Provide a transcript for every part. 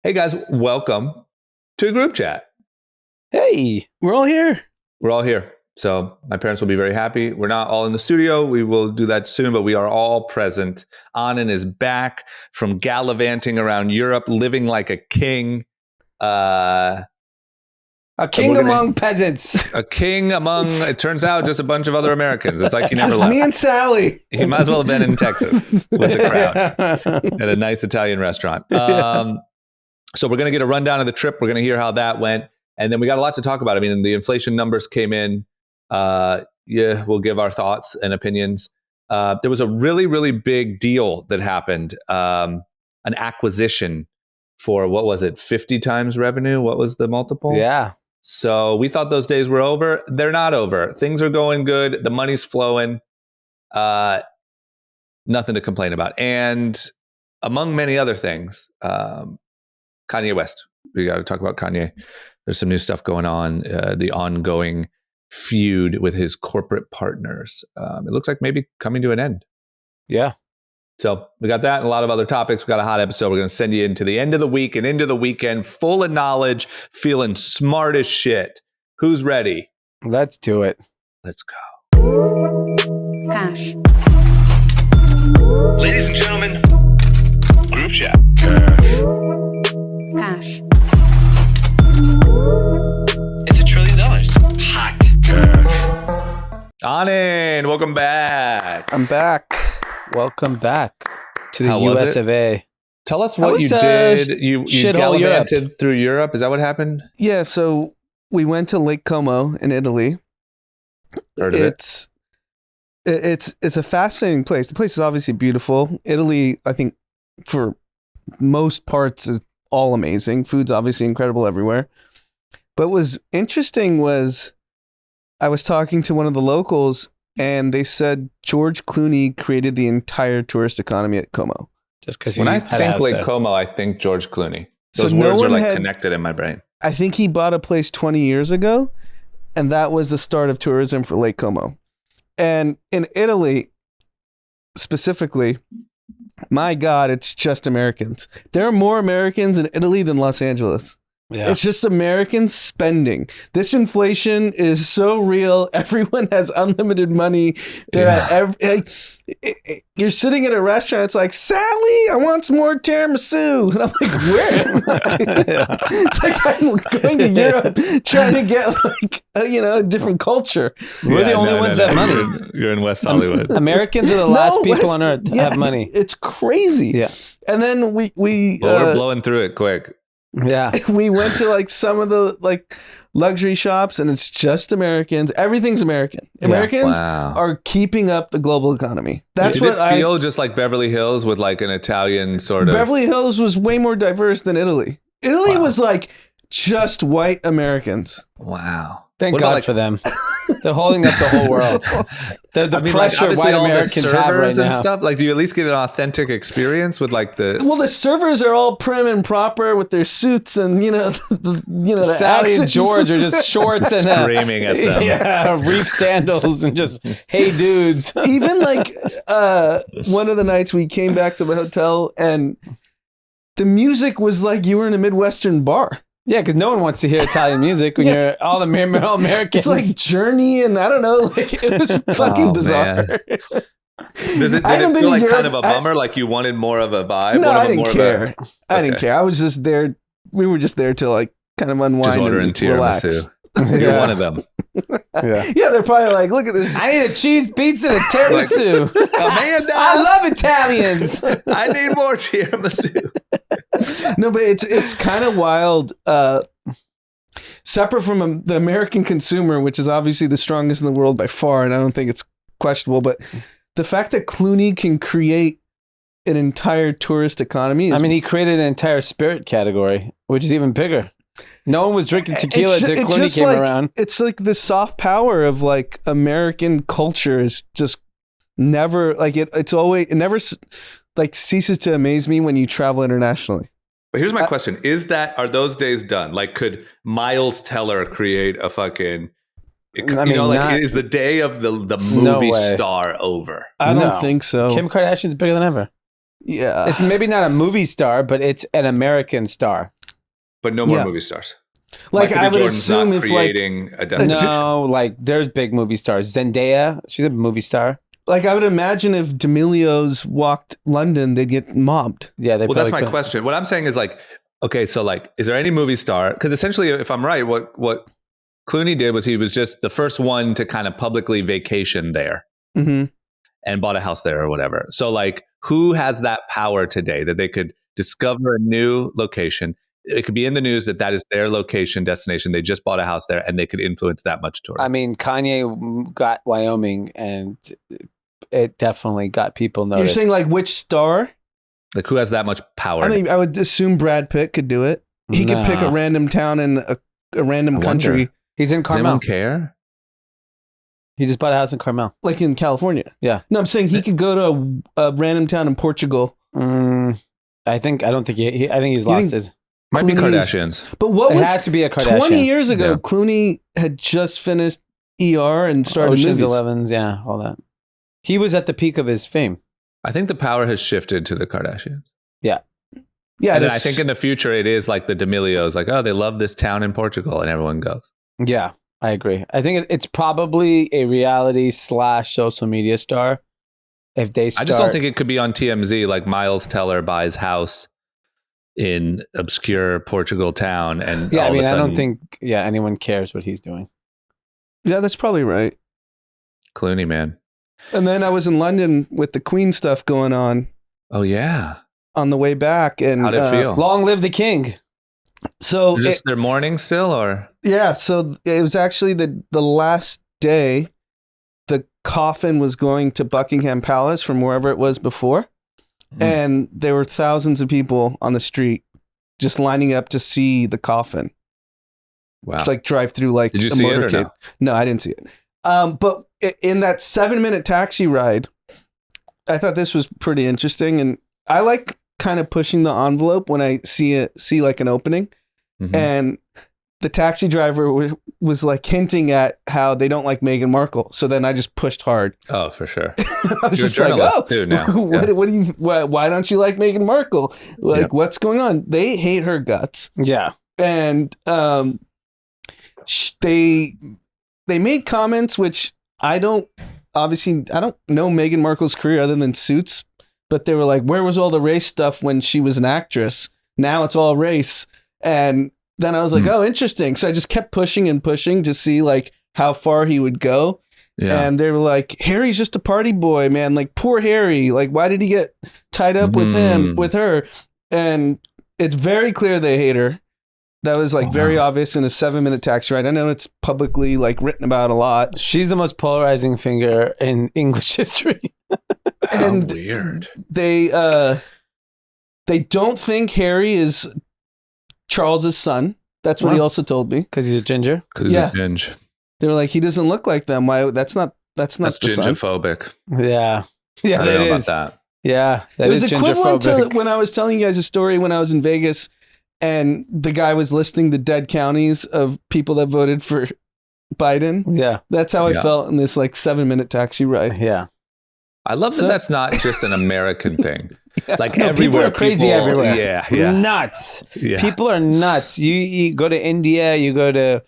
Hey guys, welcome to the group chat. Hey, we're all here. We're all here. So my parents will be very happy. We're not all in the studio. We will do that soon, but we are all present. Anand is back from gallivanting around Europe, living like a king. A king among peasants. A king among, it turns out, just a bunch of other Americans. It's like he never Just left. me and Sally. He might as well have been in Texas with the crowd at a nice Italian restaurant. So we're going to get a rundown of the trip. We're going to hear how that went. And then we got a lot to talk about. I mean, the inflation numbers came in. We'll give our thoughts and opinions. There was a really, really big deal that happened. An acquisition for, what was it, 50 times revenue? What was the multiple? Yeah. So we thought those days were over. They're not over. Things are going good. The money's flowing. Nothing to complain about. And among many other things, Kanye West. We got to talk about Kanye. There's some new stuff going on. The ongoing feud with his corporate partners. It looks like maybe coming to an end. Yeah. So we got that and a lot of other topics. We got a hot episode. We're going to send you into the end of the week and into the weekend, full of knowledge, feeling smart as shit. Who's ready? Let's do it. Let's go. Cash. Ladies and gentlemen, group chat. Cash. It's $1 trillion. Hot. Anand, welcome back. I'm back. Welcome back to the How was US it? of A. Tell us How what you was, did. You shithole gallivanted through Europe. Is that what happened? Yeah, so we went to Lake Como in Italy. Heard of it. It's a fascinating place. The place is obviously beautiful. Italy, I think, for most parts, is all amazing. Food's obviously incredible everywhere. But what was interesting was I was talking to one of the locals, and they said George Clooney created the entire tourist economy at Como. Just because When I think Lake Como, I think George Clooney. Those So no words are one like had- connected in my brain. I think he bought a place 20 years ago, and that was the start of tourism for Lake Como. And in Italy, specifically, my God, it's just Americans. There are more Americans in Italy than Los Angeles. Yeah. It's just Americans spending. This inflation is so real. Everyone has unlimited money. They're you're sitting at a restaurant. It's like, Sally, I want some more tiramisu. And I'm like, where am I? It's like I'm going to Europe trying to get a different culture. We're the only ones that have money. You're in West Hollywood. Americans are the last people West- on earth that have money. It's crazy. Yeah. And then we Well, we're blowing through it quick. Yeah. we went to some of the luxury shops, and it's just Americans. Everything's American. Yeah. Americans Wow. are keeping up the global economy. That's Did what it feel just like Beverly Hills with like an Italian sort of... Beverly Hills was way more diverse than Italy. Italy was like just white Americans. Wow. Thank What God about, for them. They're holding up the whole world. The pressure obviously white all the Americans have right servers and now. stuff. Like, do you at least get an authentic experience with like the... Well, the servers are all prim and proper with their suits and the Sally and accents. George are just shorts and Screaming at them. yeah, reef sandals and just hey dudes. Even one of the nights we came back to the hotel and the music was like you were in a Midwestern bar. Yeah, because no one wants to hear Italian music when you're all Americans. It's like Journey and I don't know, it was fucking bizarre. Did it haven't been feel to like Europe. kind of a bummer? Like you wanted more of a vibe? No, I More didn't of care. I didn't Okay. care. I was just there. We were just there to kind of unwind Just ordering and relax. tiramisu. You're Yeah. one of them. yeah. Yeah, they're probably like, look at this. I need a cheese pizza and a tiramisu. Amanda, I love Italians. I need more tiramisu. No, but it's kind of wild. Separate from the American consumer, which is obviously the strongest in the world by far, and I don't think it's questionable, but the fact that Clooney can create an entire tourist economy is, he created an entire spirit category, which is even bigger. No one was drinking tequila It's ju- until it's Clooney just came like- around. it's like the soft power of American culture is just never it never ceases to amaze me when you travel internationally. But here's my question. Are those days done? Like, could Miles Teller create a fucking... is the day of the movie way. star over? I No. don't think so. Kim Kardashian's bigger than ever. Yeah. It's maybe not a movie star, but it's an American star. But no more Yeah. movie stars. Like, Michael B. I would Jordan's assume not if, like, creating a destination. No, like there's big movie stars. Zendaya, she's a movie star. like, I would imagine if D'Amelio's walked London, they'd get mobbed. Yeah, they Well, that's probably my question. What I'm saying is like, okay, so like, is there any movie star? Because essentially, if I'm right, what Clooney did was he was just the first one to kind of publicly vacation there Mm-hmm. and bought a house there or whatever. So like, who has that power today that they could discover a new location? It could be in the news that is their location destination. They just bought a house there and they could influence that much tourism. I mean, Kanye got Wyoming, and it definitely got people noticed. You're saying like which star? Like, who has that much power? I mean, I would assume Brad Pitt could do it. He could pick a Nah. random town in a random I country, wonder. He's in Does anyone Carmel. care? He just bought a house in Carmel. like in California. Yeah. No, I'm saying he could go to a random town in Portugal. I don't think I think he's You lost think- his. Might be Clooney's- Kardashians. But what It was had to be a Kardashian. 20 years ago? Yeah. Clooney had just finished ER and started Ocean's movies. 11s, yeah, all that. He was at the peak of his fame. I think the power has shifted to the Kardashians. Yeah, And that's- I think in the future, it is like the D'Amelios, like, oh, they love this town in Portugal, and everyone goes. Yeah, I agree. I think it's probably a reality / social media star. If they start, I just don't think it could be on TMZ, like Miles Teller buys house in obscure Portugal town. And Yeah, all I of mean, a I sudden, don't think anyone cares what he's doing. yeah, that's probably right. Clooney, man. And then I was in London with the Queen stuff going on Oh, yeah. on the way back, and How'd it feel? Long live the king. So Just their mourning still, or? yeah, so it was actually the last day. The coffin was going to Buckingham Palace from wherever it was before. Mm. And there were thousands of people on the street just lining up to see the coffin. Wow. Just like drive through like Did you a see it or motorcade. No, I didn't see it. But in that 7-minute taxi ride, I thought this was pretty interesting. And I like kind of pushing the envelope when I see like an opening. Mhm. And the taxi driver was like hinting at how they don't like Meghan Markle. So then I just pushed hard. Oh, for sure. I was You're a just like, journalist oh, too now. what do you? Why don't you like Meghan Markle? Like, Yeah. what's going on? They hate her guts, Yeah. and they made comments which I don't know Meghan Markle's career other than Suits, but they were like, where was all the race stuff when she was an actress? Now it's all race, and then I was like, oh, interesting. So I just kept pushing and pushing to see like how far he would go. Yeah. And they were like, Harry's just a party boy, man. Like, poor Harry. Like, why did he get tied up with her? And it's very clear they hate her. That was like very obvious in a 7-minute taxi ride. I know it's publicly like written about a lot. She's the most polarizing figure in English history. How and weird. They don't think Harry is Charles's son. That's what he also told me. Because he's a ginger. Because Yeah. it's a binge. They were like, he doesn't look like them. Why? That's not That's the son. gingophobic. Yeah. Yeah, I don't it know is. about that. Yeah, that It was is equivalent to gingophobic. when I was telling you guys a story when I was in Vegas and the guy was listing the dead counties of people that voted for Biden. Yeah, That's how I Yeah. felt in this like 7-minute taxi ride. yeah. I love that So- that's not just an American thing. Like No, everywhere. people are crazy everywhere. Yeah, yeah. Nuts. Yeah. People are nuts. You go to India, you go to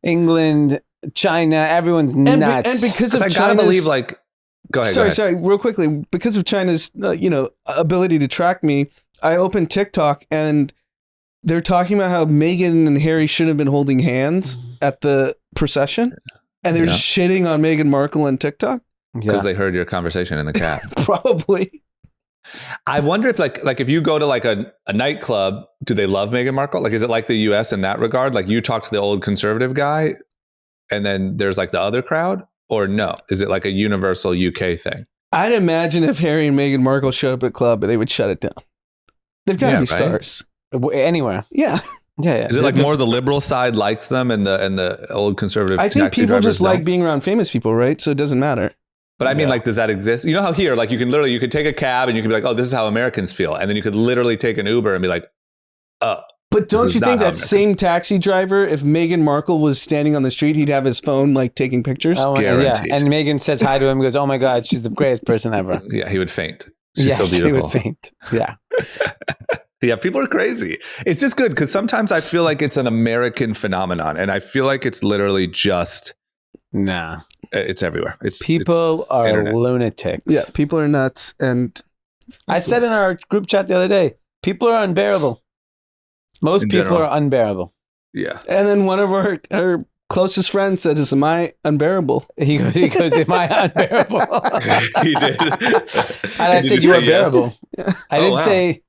England, China. Everyone's And, nuts. and because 'Cause of I gotta China's, believe, like, go ahead. sorry, real quickly, because of China's ability to track me, I opened TikTok and they're talking about how Meghan and Harry should have been holding hands at the procession, and they're Yeah. just shitting on Meghan Markle on TikTok. Because yeah. they heard your conversation in the cab. Probably. I wonder if like if you go to like a nightclub, do they love Meghan Markle? Like, is it like the US in that regard? Like you talk to the old conservative guy and then there's like the other crowd, or no? Is it like a universal UK thing? I'd imagine if Harry and Meghan Markle showed up at a club, they would shut it down. They've got to Yeah, be right? stars. Anywhere. Yeah. Yeah, yeah. Is it like more the liberal side likes them and the old conservative? I think taxi people drivers just like don't? being around famous people, right? So it doesn't matter. But I mean, Yeah. like, does that exist? You know how here, like, you could take a cab and you could be like, oh, this is how Americans feel, and then you could literally take an Uber and be like, oh, But don't is you not think how that Americans- same taxi driver, if Meghan Markle was standing on the street, he'd have his phone like taking pictures? Oh, yeah. Guaranteed. And Megan says hi to him and goes, oh my God, she's the greatest person ever. yeah, he would faint. She's so He beautiful. would faint. Yeah. Yeah, people are crazy. It's just good because sometimes I feel like it's an American phenomenon, and I feel like it's literally just Nah. it's everywhere. People are internet. lunatics. Yeah, people are nuts. And I said in our group chat the other day, people are unbearable. Most In people general. are unbearable. Yeah. and then one of our closest friends said, "Am I unbearable?" He goes, am I unbearable? He did. And I said, you are bearable. I didn't wow. say,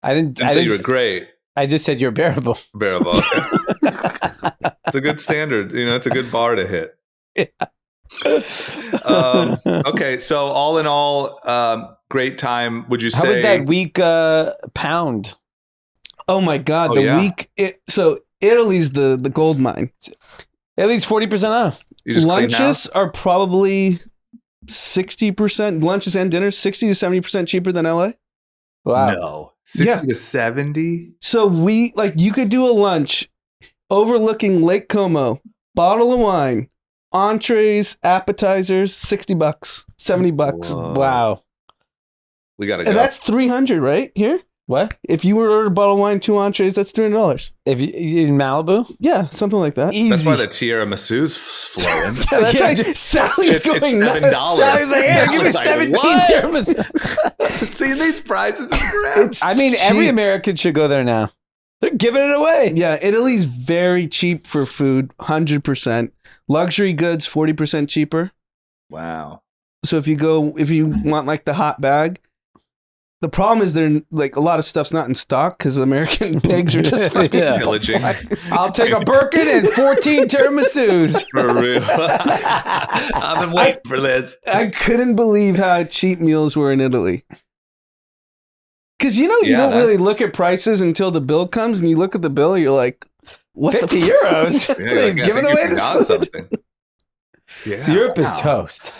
I didn't Say you were great. I just said you're bearable. Bearable. It's a good standard. It's a good bar to hit. Okay, so all in all, great time. Would you say? How was that week pound? Oh my God, Oh, the yeah. week. So Italy's the gold mine. At least 40% off. You just clean house? Lunches are probably 60%. Lunches and dinners 60 to 70% cheaper than LA. Wow. No, 60 Yeah. to 70. So you could do a lunch overlooking Lake Como, bottle of wine, entrees, appetizers, $60, $70. Whoa. Wow. We gotta go. And that's 300 right here. What? If you were to order a bottle of wine, 2 entrees, that's $300. If you in Malibu? Yeah, something like that. Easy. That's why the tiramisus flowing. Yeah, that's Yeah, why Sally's it's going $7. nuts. Sally's like, here, I give me was like, 17 what? tiramisu. See these prices, it's I mean, every cheap. American should go there now. They're giving it away. Yeah, Italy's very cheap for food, 100%. Luxury goods, 40% cheaper. wow. So if you want like the hot bag, the problem is they're like a lot of stuff's not in stock because American pigs are just fucking Yeah. Pillaging. I'll take a Birkin and 14 tiramisus. For real. I've been waiting for this. I couldn't believe how cheap meals were in Italy. Because you Yeah, don't that's- really look at prices until the bill comes, and you look at the bill, you're like, "What 50 the euros. Yeah, He's like, I giving think away you this forgot food. something. Yeah. So Europe is Wow. toast.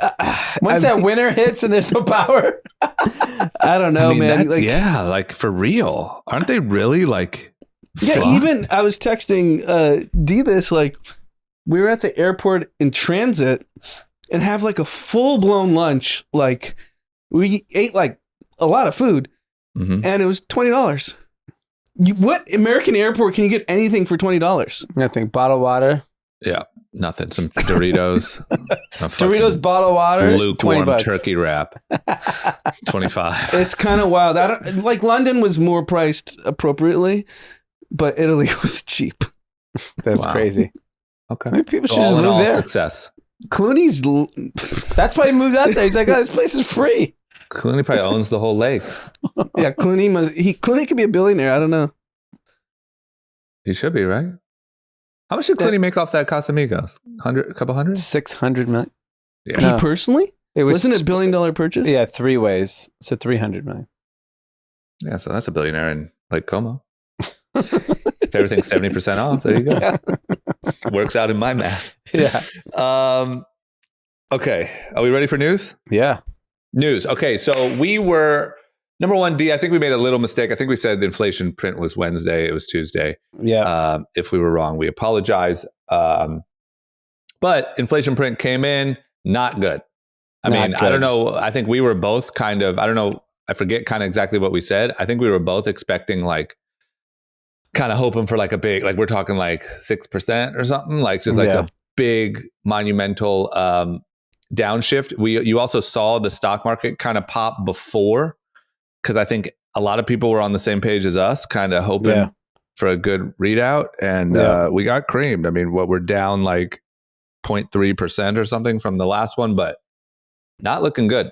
I Once that winter hits and there's no power. I don't know, I mean, man. that's, Like, yeah, like for real. Aren't they really like? yeah, fucked? even I was texting D this, like, we were at the airport in transit and have like a full blown lunch. Like, we ate like a lot of food, Mhm. and it was $20. What American airport can you get anything for $20? Nothing. Bottled water. Yeah, nothing. Some Doritos. A fucking Doritos bottled water. lukewarm $20. turkey wrap. 25. It's kind of wild. Like London was more priced appropriately, but Italy was cheap. That's Wow. crazy. Okay. Maybe people should All just in move all, there. success. Clooney's That's why he moved out there. He's like, oh, this place is free. Clooney probably owns the whole lake. yeah, Clooney could be a billionaire. I don't know. He should be, right? How much did Clooney make off that Casamigos? A couple hundred? 600 million. Yeah. No. He personally? It was Wasn't it $1 billion purchase? Yeah, 3 ways. So 300 million. Yeah, so that's a billionaire in Lake Como. If everything's 70% off, there you go. Works out in my math. Yeah. Okay, are we ready for news? Yeah. News. Okay, so we were number one. D. I think we made a little mistake. I think we said inflation print was Wednesday. It was Tuesday. Yeah. If we were wrong, we apologize. But inflation print came in not good. I Not mean, good. I don't know. I think we were both kind of. I don't know. I forget kind of exactly what we said. I think we were both expecting like, kind of hoping for like a big, like we're talking like 6% or something, like just like Yeah. a big monumental downshift. You also saw the stock market kind of pop before, because I think a lot of people were on the same page as us, kind of hoping Yeah. for a good readout, and Yeah. we got creamed. I mean, we're down like 0.3% or something from the last one, but not looking good.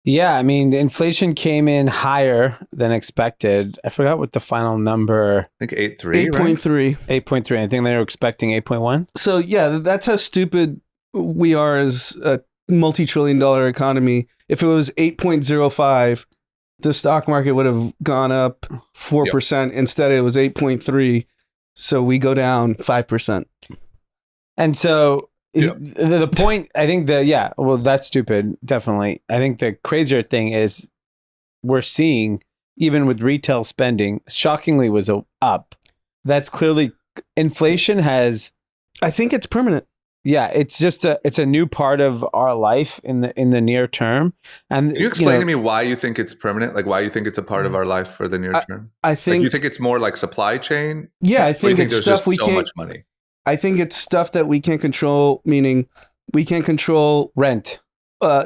Yeah. I mean, the inflation came in higher than expected. I forgot what the final number, I think 8.3, right? 8.3. 8.3. I think they were expecting 8.1. So yeah, that's how stupid we are as a multi-trillion-dollar economy. If it was 8.05, the stock market would have gone up 4%. Instead, it was 8.3. So we go down 5%. And so Yeah. the point, I think well, that's stupid. Definitely. I think the crazier thing is we're seeing, even with retail spending, shockingly was up. That's clearly inflation has, I think it's permanent. Yeah, it's just it's a new part of our life in the near term. And Can you explain to me why you think it's permanent? Like why you think it's a part of our life for the near term? I think Like you think it's more like supply chain? yeah, I Or you think it's there's stuff just we so can't. much money? I think it's stuff that we can't control. Meaning, we can't control rent.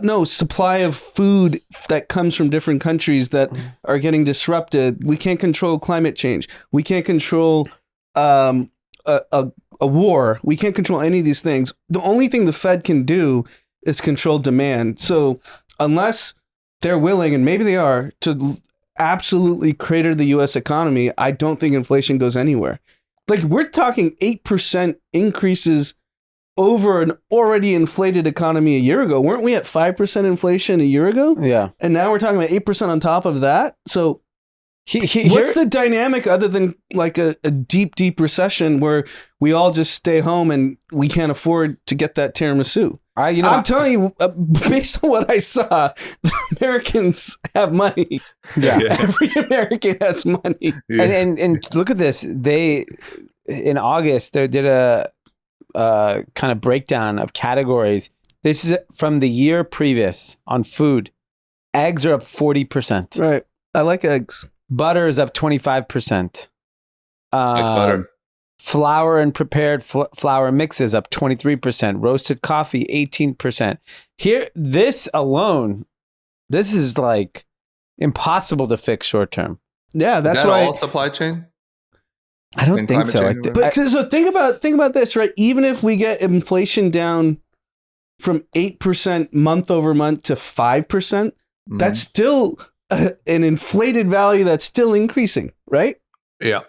no supply of food that comes from different countries that are getting disrupted. We can't control climate change. We can't control a war. We can't control any of these things. The only thing the Fed can do is control demand. So unless they're willing, and maybe they are, to absolutely crater the U.S. economy, I don't think inflation goes anywhere. Like we're talking 8% increases over an already inflated economy a year ago. Weren't we at 5% inflation a year ago? Yeah. And now we're talking about 8% on top of that. So Here- what's the dynamic other than like a deep, deep recession where we all just stay home and we can't afford to get that tiramisu? I'm telling you, based on what I saw, Americans have money. Yeah. Every American has money. Yeah. And look at this. They in August they did a kind of breakdown of categories. This is from the year previous on food. Eggs are up 40%. Right. I like eggs. Butter is up 25%. Like butter. Flour and prepared flour mixes up 23%. Roasted coffee 18%. Here, this alone, this is like impossible to fix short term. Yeah, that's Is that why. all supply chain? I don't And think climate so. change or But so think about this, right? Even if we get inflation down from 8% month over month to 5%, that's still an inflated value that's still increasing, right? Yeah.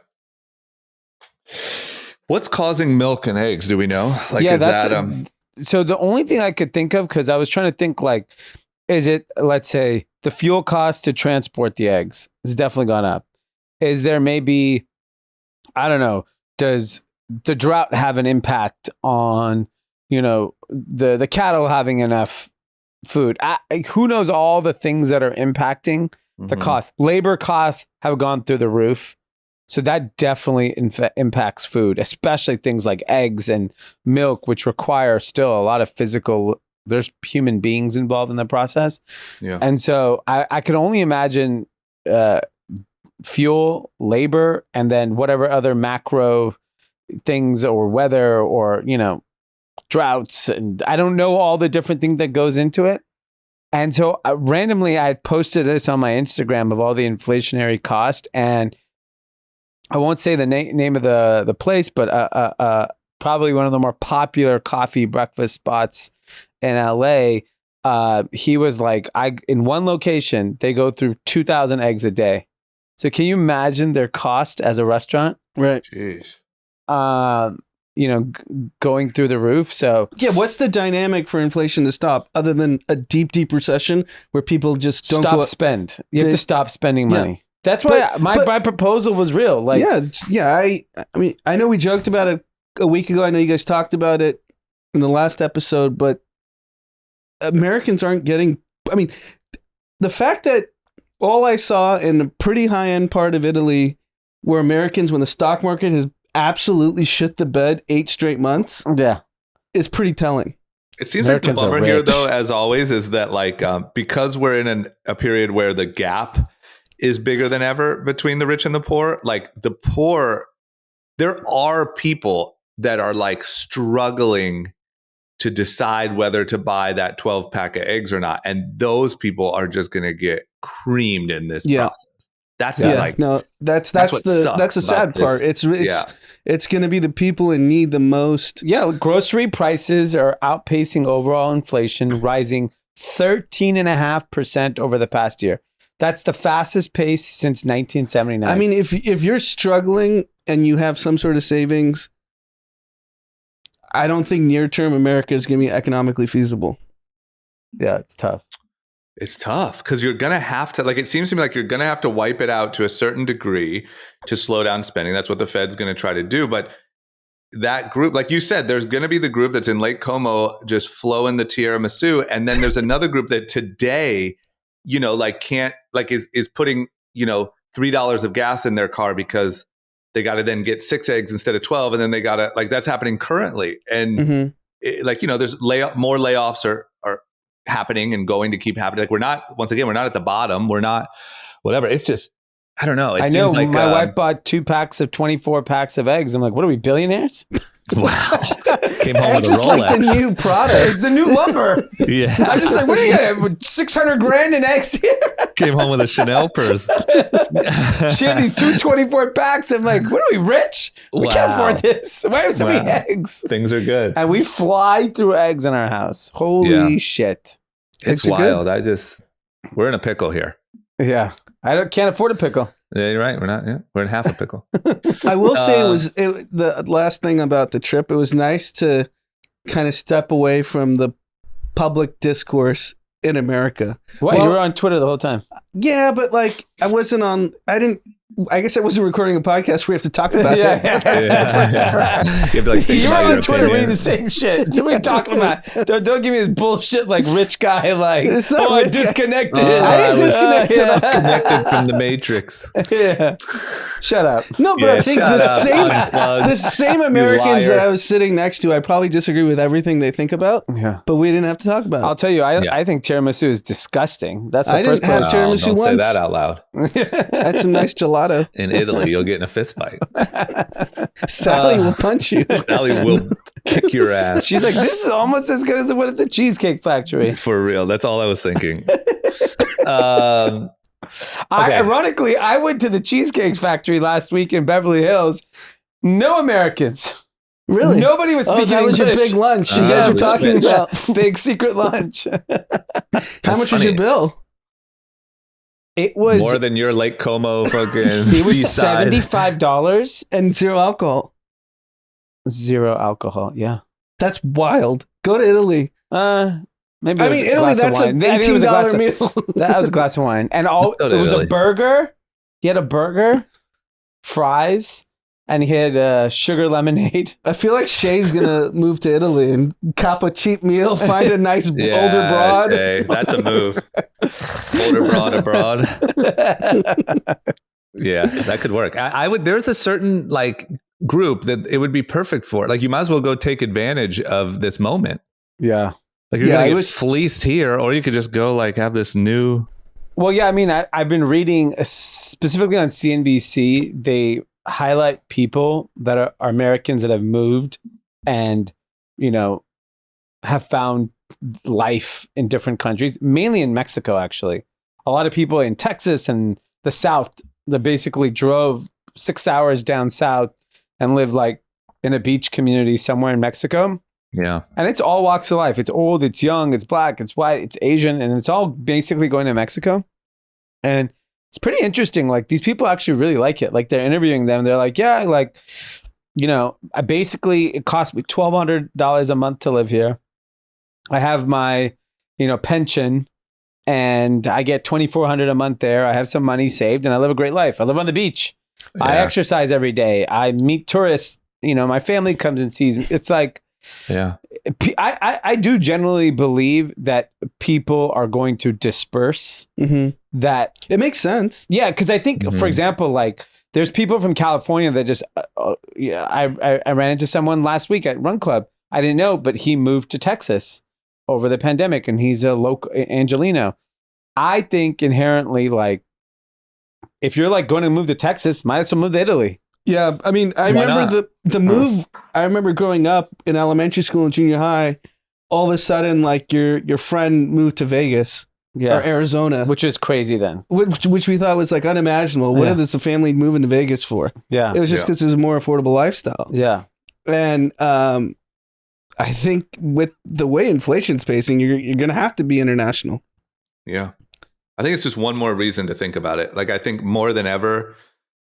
What's causing milk and eggs? Do we know? Like, Yeah, is that's that so the only thing I could think of, because I was trying to think like, is it, let's say, the fuel cost to transport the eggs has definitely gone up. Is there maybe, I don't know, does the drought have an impact on, the cattle having enough food? Who knows all the things that are impacting the cost. Labor costs have gone through the roof. So that definitely impacts food, especially things like eggs and milk, which require still a lot of physical, there's human beings involved in the process. Yeah. And so I could only imagine fuel, labor, and then whatever other macro things or weather or, droughts. And I don't know all the different things that goes into it. And so randomly I had posted this on my Instagram of all the inflationary cost, and I won't say the name of the place, but probably one of the more popular coffee breakfast spots in LA. He was like, in one location, they go through 2,000 eggs a day. So can you imagine their cost as a restaurant? Right. Jeez. Going through the roof. So Yeah, what's the dynamic for inflation to stop other than a deep, deep recession where people just don't stop spend. You have to stop spending money. Yeah. That's why But- my proposal was real. Like, yeah. I mean, I know we joked about it a week ago. I know you guys talked about it in the last episode, but Americans aren't getting. I mean, the fact that all I saw in a pretty high end part of Italy were Americans when the stock market has absolutely shit the bed 8 straight months. Yeah, is pretty telling. It seems Americans like the are bummer here, rich. though, as always, is that like because we're in a period where the gap is bigger than ever between the rich and the poor. Like the poor, there are people that are like struggling to decide whether to buy that 12 pack of eggs or not, and those people are just going to get creamed in this process. That's that's what the sucks that's the sad about this. part. It's going to be the people in need the most. Yeah, grocery prices are outpacing overall inflation, rising 13.5% over the past year. That's the fastest pace since 1979. I mean, if you're struggling and you have some sort of savings, I don't think near term America is going to be economically feasible. yeah, it's tough. It's tough because you're going to have to, like, it seems to me like you're going to have to wipe it out to a certain degree to slow down spending. That's what the Fed's going to try to do. But that group, like you said, there's going to be the group that's in Lake Como just flowing the tiramisu. And then there's another group that today, is putting, $3 of gas in their car because they got to then get 6 eggs instead of 12. And then they got to, like, that's happening currently. And like, there's more layoffs are happening and going to keep happening. Like we're not at the bottom. We're not whatever. It's just, I don't know. It I know seems like my wife bought 2 packs of 24 packs of eggs. I'm like, what are we, billionaires? wow. Came home with It's a just like Rolex. the new product. It's the new lumber. Yeah. I'm just like, what are you gonna have? 600 grand in eggs here? Came home with a Chanel purse. She had these 224 packs. I'm like, what are we, rich? We can't Wow. afford this. Why have so many Wow. eggs? Things are good. And we fly through eggs in our house. Holy shit. It's Eggs are good. wild. We're in a pickle here. Yeah. Can't afford a pickle. Yeah, you're right. We're in half a pickle. I will say the last thing about the trip. It was nice to kind of step away from the public discourse in America. What? Well- You were on Twitter the whole time. Yeah, but like I guess I wasn't recording a podcast where we have to talk about it. Yeah. You have to like think You were about on your Twitter opinion. reading the same shit. What are you talking about? Don't give me this bullshit like rich guy like, It's not I rich guy. disconnected. I didn't disconnect yeah. Connected from the Matrix. Yeah. Shut up. No, but Yeah, I think shut the up, same unplugged. the same Americans liar. that I was sitting next to, I probably disagree with everything they think about, Yeah. but we didn't have to talk about I'll it. tell you, I Yeah. think tiramisu is disgusting. That's the I first didn't have place. tiramisu don't say once. that out loud. I had some nice gelato. In Italy, you'll get in a fist fight. Sally will punch you. Sally will kick your ass. She's like, this is almost as good as the one at the Cheesecake Factory. For real. That's all I was thinking. Ironically, I went to the Cheesecake Factory last week in Beverly Hills. No Americans. Really? Nobody was Oh, speaking that was your English. big lunch. You Ah, guys were we talking switched. about Big secret lunch. how much was your funny. bill? It was More than your Lake Como fucking it was seaside. $75, And zero alcohol. 0 alcohol. Yeah. That's wild. Go to Italy. Maybe. I it was mean, a Italy, glass of that's wine. an I think it was a glass $18 of- meal. That was a glass of wine, and Go to it was Italy. a burger. He had a burger, fries, and he had sugar lemonade. I feel like Shay's gonna move to Italy and cop a cheap meal, find a nice Yeah, older broad. Shay, that's a move. Older broad abroad. Yeah, that could work. I would. There's a certain like group that it would be perfect for. Like you might as well go take advantage of this moment. Yeah. Like you're Yeah, gonna I get was- fleeced here, or you could just go like have this new. Well, yeah. I mean, I've been reading specifically on CNBC. They highlight people that are Americans that have moved and have found life in different countries, mainly in Mexico. Actually, a lot of people in Texas and the South that basically drove 6 hours down south and lived like in a beach community somewhere in Mexico. Yeah, And it's all walks of life. It's old, it's young, it's black, it's white, it's Asian, and it's all basically going to Mexico. And it's pretty interesting. Like these people actually really like it. Like they're interviewing them. They're like, yeah, like, basically it cost me $1,200 a month to live here. I have my, pension and I get $2,400 a month there. I have some money saved and I live a great life. I live on the beach. I Yeah. exercise every day. I meet tourists. My family comes and sees me. It's like, yeah, I do generally believe that people are going to disperse. Mm-hmm. That It makes sense. yeah, because I think, for example, like there's people from California that just I ran into someone last week at Run Club. I didn't know, but he moved to Texas over the pandemic, and he's a local Angelino. I think inherently, like if you're like going to move to Texas, might as well move to Italy. Yeah, I mean, I Why remember the move. I remember growing up in elementary school and junior high. All of a sudden, like your friend moved to Vegas or Arizona, Which is crazy then. which we thought was like unimaginable. What Yeah. is the family moving to Vegas for? Yeah. It was just Yeah. because it's a more affordable lifestyle. Yeah. And I think with the way inflation's pacing, you're gonna have to be international. yeah. I think it's just one more reason to think about it. Like I think more than ever,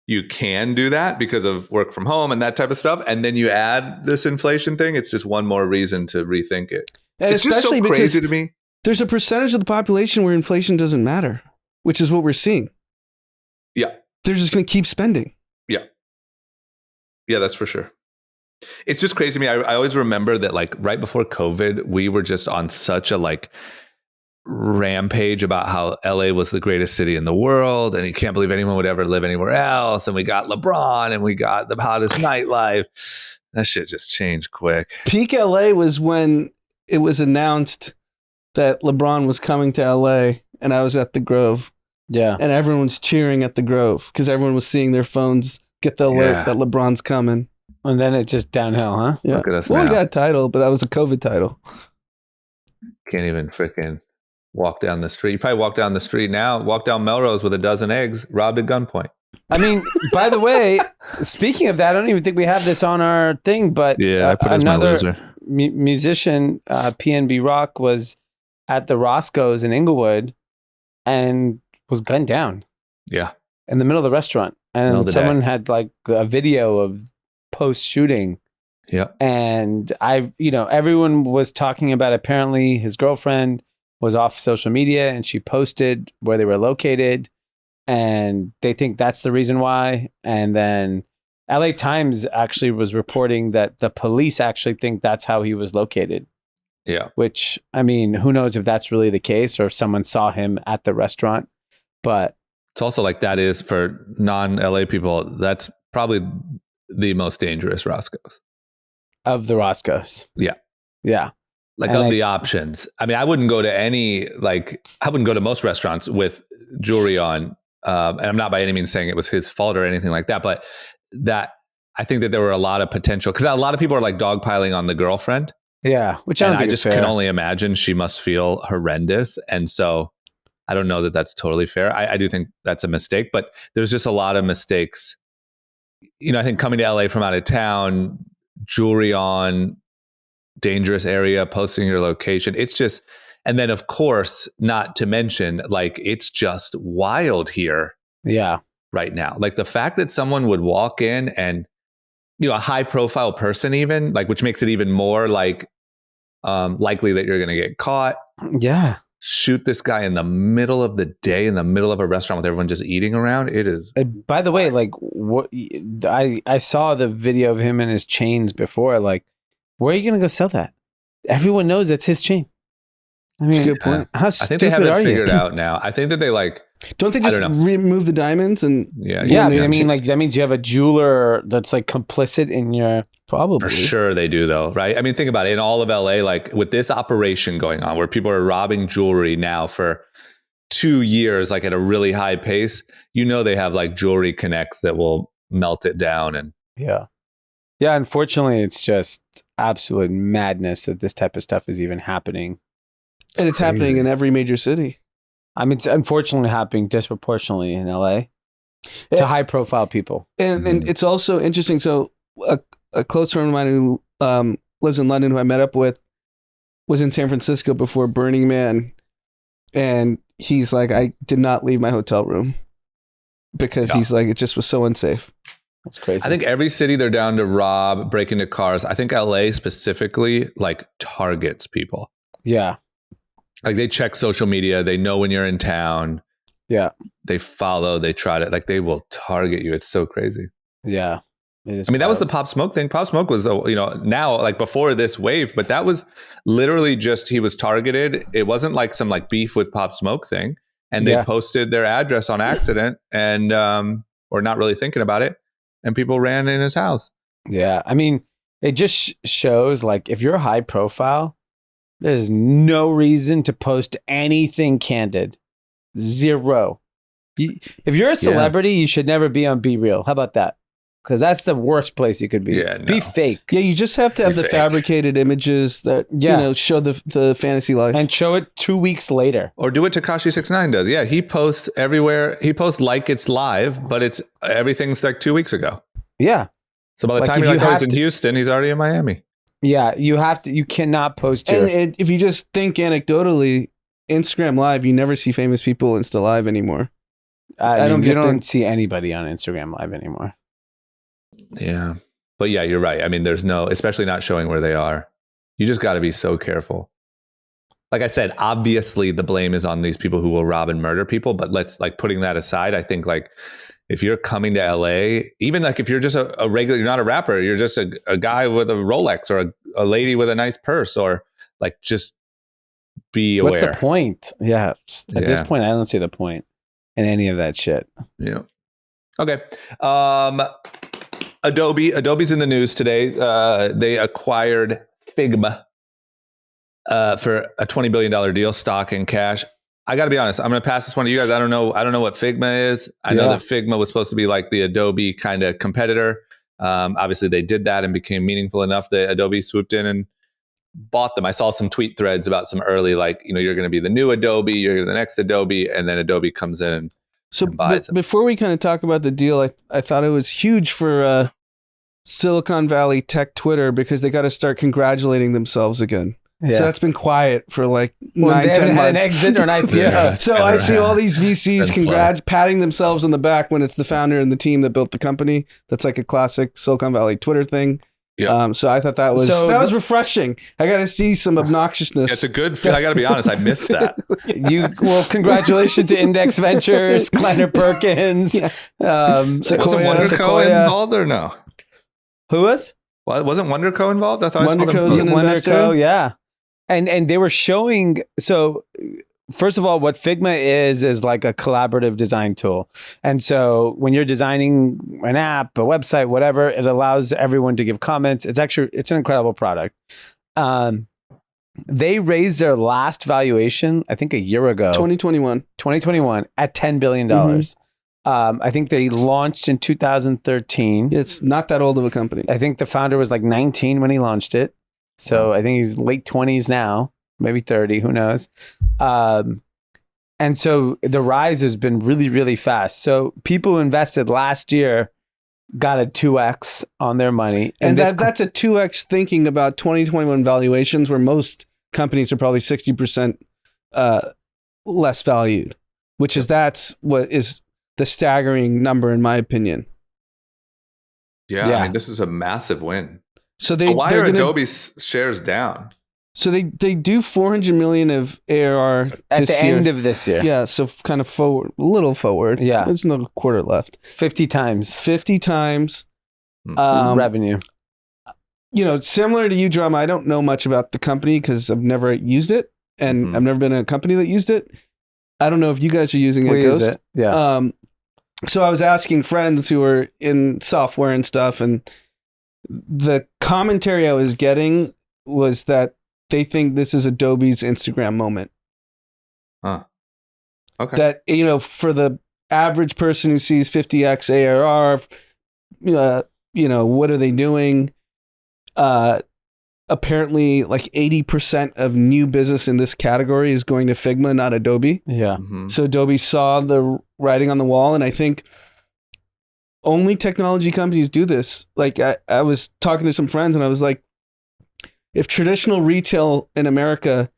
you can do that because of work from home and that type of stuff. And then you add this inflation thing. It's just one more reason to rethink it. And It's just so especially crazy because to me. there's a percentage of the population where inflation doesn't matter, which is what we're seeing. Yeah. They're just gonna keep spending. Yeah, that's for sure. It's just crazy to me. I always remember that like right before COVID, we were just on such a like rampage about how LA was the greatest city in the world and he can't believe anyone would ever live anywhere else. And we got LeBron and we got the hottest nightlife. That shit just changed quick. Peak LA was when it was announced that LeBron was coming to LA, and I was at the Grove. Yeah. And everyone was cheering at the Grove because everyone was seeing their phones get the alert that LeBron's coming. And then it just downhill, huh? Yeah. Look at us well, now. we got a title, but that was a COVID title. Can't even freaking walk down the street. You probably walk down the street now, walk down Melrose with a dozen eggs, robbed at gunpoint. I mean, by the way, speaking of that, I don't even think we have this on our thing, but I put it as my another loser. musician, PnB Rock, was at the Roscoe's in Inglewood and was gunned down Yeah. in the middle of the restaurant. Middle of And the someone day. had like a video of post-shooting. Yeah. And everyone was talking about, apparently his girlfriend was off social media and she posted where they were located and they think that's the reason why. And then LA Times actually was reporting that the police actually think that's how he was located, Yeah. which, I mean, who knows if that's really the case or if someone saw him at the restaurant. But It's also like that is for non-LA people, that's probably the most dangerous Roscoe's. of the Roscoe's. Yeah. Yeah. Like And of I- the options. I mean, I wouldn't go to most restaurants with jewelry on. And I'm not by any means saying it was his fault or anything like that, but that I think that there were a lot of potential because a lot of people are like dogpiling on the girlfriend. Yeah. Which I And don't I think just is fair. can only imagine she must feel horrendous. And so I don't know that that's totally fair. I do think that's a mistake, but there's just a lot of mistakes. I think coming to LA from out of town, jewelry on, dangerous area, posting your location. It's just, and then of course, not to mention, like, it's just wild here Yeah. right now. Like the fact that someone would walk in and, a high profile person even, like, which makes it even more like likely that you're going to get caught. Yeah. Shoot this guy in the middle of the day, in the middle of a restaurant with everyone just eating around. It is. By the way, like what I saw the video of him and his chains before. Like, where are you going to go sell that? Everyone knows that's his chain. I That's a mean, good point. how I stupid think they have are it figured you? out now. I think that they like, Don't they I just don't know. remove the diamonds and yeah, Yeah, Yeah. I mean, like that means you have a jeweler that's like complicit in your. probably for sure they do though, right? I mean, think about it. In all of LA, like with this operation going on where people are robbing jewelry now for 2 years, like at a really high pace, they have like jewelry connects that will melt it down. And Yeah. Yeah. Unfortunately, it's just absolute madness that this type of stuff is even happening. and it's happening crazy. in every major city. I mean, it's unfortunately happening disproportionately in LA to Yeah. high profile people. And it's also interesting. So a close friend of mine who lives in London, who I met up with, was in San Francisco before Burning Man, and he's like, I did not leave my hotel room because Yeah. he's like, it just was so unsafe. That's crazy. I think every city they're down to rob, break into cars. I think LA specifically like targets people. Yeah. Like they check social media. They know when you're in town. Yeah. They follow. They try to, like, they will target you. It's so crazy. Yeah. It is I mean, that was the wild. Pop Smoke thing. Pop Smoke was, now like before this wave, but that was literally just, he was targeted. It wasn't like some like beef with Pop Smoke thing. And they Yeah. posted their address on accident and, or not really thinking about it. And people ran in his house. Yeah. I mean, it just shows like if you're high profile, there's no reason to post anything candid. Zero. If you're a celebrity, you should never be on Be Real. How about that? Because that's the worst place you could be. Yeah, Be no. fake. Yeah, you just have to have Be the fake. fabricated images that Yeah. show the fantasy life. And show it 2 weeks later. Or do what Tekashi 69 does. Yeah, he posts everywhere. He posts like it's live, but it's everything's like 2 weeks ago. Yeah. So by the Like, time if you're you like, oh, he's have in to- Houston, he's already in Miami. Yeah. You cannot post your. And if you just think anecdotally, Instagram Live, you never see famous people Insta Live anymore. I don't mean, you get don't see anybody on Instagram Live anymore. Yeah. But yeah, you're right. I mean, there's no, especially not showing where they are. You just got to be so careful. Like I said, obviously the blame is on these people who will rob and murder people. But let's like putting that aside, I think like if you're coming to LA, even like if you're just a regular, you're not a rapper, you're just a guy with a Rolex or a lady with a nice purse or like just be aware. What's the point? Yeah. At this point, I don't see the point in any of that shit. Yeah. Okay. Adobe's in the news today. They acquired Figma for a $20 billion deal, stock and cash. I got to be honest. I'm going to pass this one to you guys. I don't know what Figma is. I know that Figma was supposed to be like the Adobe kind of competitor. Obviously, they did that and became meaningful enough that Adobe swooped in and bought them. I saw some tweet threads about some early, like, you're going to be the new Adobe, you're the next Adobe, and then Adobe comes in and buys them. Before we kind of talk about the deal, I thought it was huge for Silicon Valley tech Twitter because they got to start congratulating themselves again. Yeah. So that's been quiet for like 9-10 months. An exit or an IPO. So I see all these VCs patting themselves on the back when it's the founder and the team that built the company. That's like a classic Silicon Valley Twitter thing. Yeah. So I thought that was refreshing. I got to see some obnoxiousness. It's a good fit. I got to be honest. I missed that. Congratulations to Index Ventures, Kleiner Perkins. Wasn't WonderCo involved or no? Who was? Well, wasn't WonderCo involved? I thought WonderCo's an investor. Yeah. And they were showing, so first of all, what Figma is like a collaborative design tool. And so when you're designing an app, a website, whatever, it allows everyone to give comments. It's an incredible product. They raised their last valuation, I think a year ago. 2021 at $10 billion. Mm-hmm. I think they launched in 2013. It's not that old of a company. I think the founder was like 19 when he launched it. So I think he's late 20s now, maybe 30, who knows. And so the rise has been really, really fast. So people who invested last year got a 2x on their money. And that's a 2x thinking about 2021 valuations where most companies are probably 60% less valued, that's what is the staggering number in my opinion. Yeah. I mean, this is a massive win. So why are Adobe's shares down? So they do 400 million of ARR at the end of this year. Yeah, so kind of a little forward. Yeah, there's another quarter left. 50 times revenue. Similar to you, Drama. I don't know much about the company because I've never used it, and I've never been in a company that used it. I don't know if you guys are using it. We use it. Yeah. So I was asking friends who are in software and stuff, and the commentary I was getting was that they think this is Adobe's Instagram moment. Huh. Okay. That, for the average person who sees 50x ARR, what are they doing? Apparently, like 80% of new business in this category is going to Figma, not Adobe. Yeah. Mm-hmm. So Adobe saw the writing on the wall, and I think only technology companies do this. Like I was talking to some friends and I was like, if traditional retail in America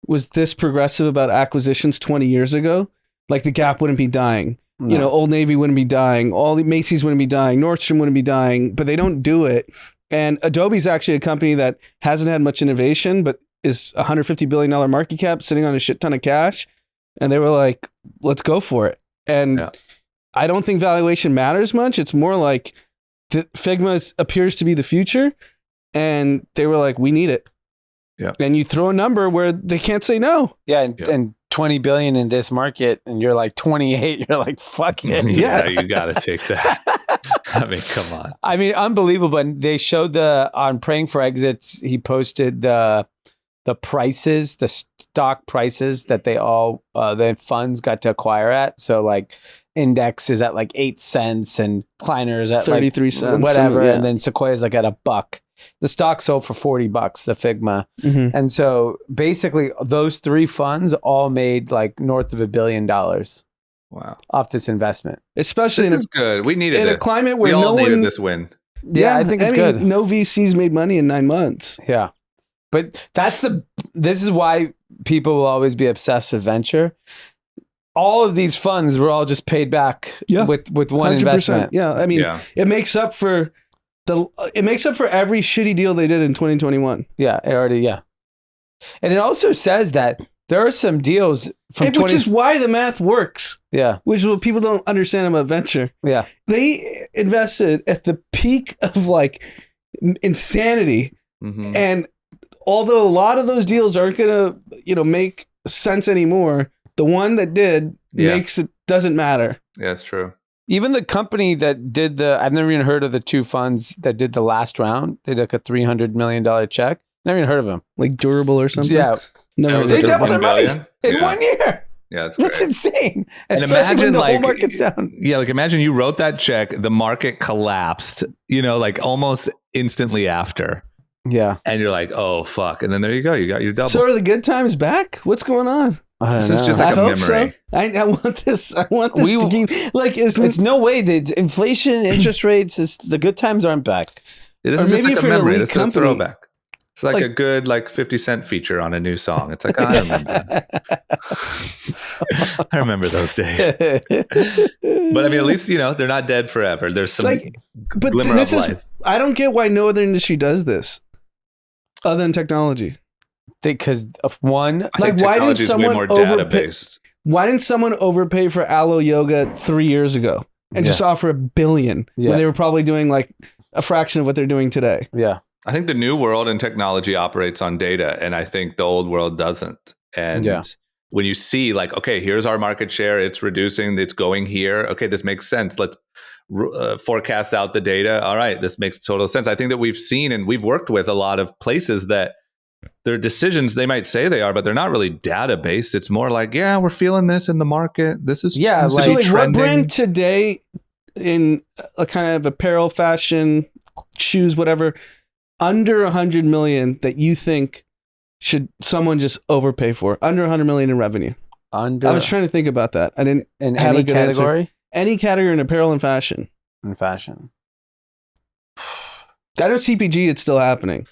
was this progressive about acquisitions 20 years ago, like the Gap wouldn't be dying. No. Old Navy wouldn't be dying. All the Macy's wouldn't be dying. Nordstrom wouldn't be dying, but they don't do it. And Adobe's actually a company that hasn't had much innovation, but is a $150 billion market cap sitting on a shit ton of cash. And they were like, let's go for it. And I don't think valuation matters much. It's more like Figma appears to be the future. And they were like, we need it. Yeah. And you throw a number where they can't say no. Yeah. And 20 billion in this market, and you're like 28. You're like, fuck it. Yeah, you got to take that. I mean, come on. I mean, unbelievable. And they showed on Praying for Exits, he posted the prices, the stock prices that the funds got to acquire at. So like Index is at like 8 cents and Kleiner is at 33 like cents, whatever. And then Sequoia is like at $1. The stock sold for $40, the Figma. Mm-hmm. And so basically those 3 funds all made like north of $1 billion. Wow. Off this investment. Especially this is good. We needed in it. A climate where we all needed this win. Yeah, I think it's good. No VCs made money in 9 months. Yeah. But this is why people will always be obsessed with venture. All of these funds were all just paid back with one 100%. Investment. Yeah. I mean, it makes up for every shitty deal they did in 2021. Yeah, and it also says that there are some deals from which is why the math works. Yeah. Which is what people don't understand about venture. Yeah. They invested at the peak of like insanity. Mm-hmm. And although a lot of those deals aren't gonna, make sense anymore, the one that did makes it doesn't matter. Yeah, it's true. Even the company that did I've never even heard of the two funds that did the last round. They took a $300 million check. Never even heard of them. Like Durable or something. Yeah. Never That was heard They of like it. doubled their $1 money billion? in Yeah. 1 year. Yeah, it's That's great. insane. And Especially when imagine, the whole like, market's down. Yeah, like imagine you wrote that check, the market collapsed, like almost instantly after. Yeah. And you're like, oh, fuck. And then there you go. You got your double. So are the good times back? What's going on? I don't This know. is just like I a hope memory. so. I want this. I want this We- to keep like It's no way. It's inflation, interest rates, the good times aren't back. This Or is just maybe like if a you're an memory. elite This is a company. throwback. It's like Like- a good 50-cent feature on a new song. It's like, I remember that. I remember those days. But I mean, at least, they're not dead forever. There's some but glimmer this of is life. I don't get why no other industry does this other than technology. Because of one, I think why did technology is way someone more overpay- data-based. Why didn't someone overpay for Aloe Yoga 3 years ago and just offer $1 billion when they were probably doing like a fraction of what they're doing today? yeah. I think the new world in technology operates on data, and I think the old world doesn't. And when you see okay, here's our market share, it's reducing, it's going here. Okay, this makes sense. Let's forecast out the data. All right, this makes total sense. I think that we've seen and we've worked with a lot of places that their decisions, they might say they are, but they're not really data-based. It's more like, yeah, we're feeling this in the market. This is Yeah, seems to like- be So what trending. brand today in a kind of apparel, fashion, shoes, whatever, under 100 million that you think should someone just overpay for? Under 100 million in revenue. Under I was trying to think about that. I didn't in have any a good answer. category Any category in apparel and fashion. in fashion. I know CPG, it's still happening.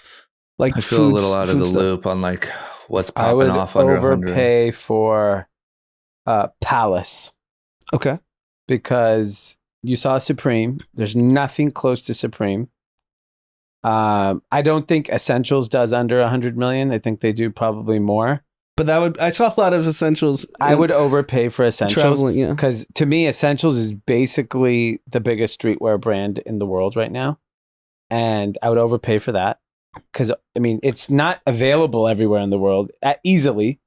Like I feel a little out of the food stuff. loop on what's I would popping off under 100. overpay for Palace Okay. because you saw Supreme. There's nothing close to Supreme. I don't think Essentials does under 100 million. I think they do probably more. But I saw a lot of essentials. I would overpay for Essentials traveling, yeah. because to me, Essentials is basically the biggest streetwear brand in the world right now. And I would overpay for that because, it's not available everywhere in the world easily.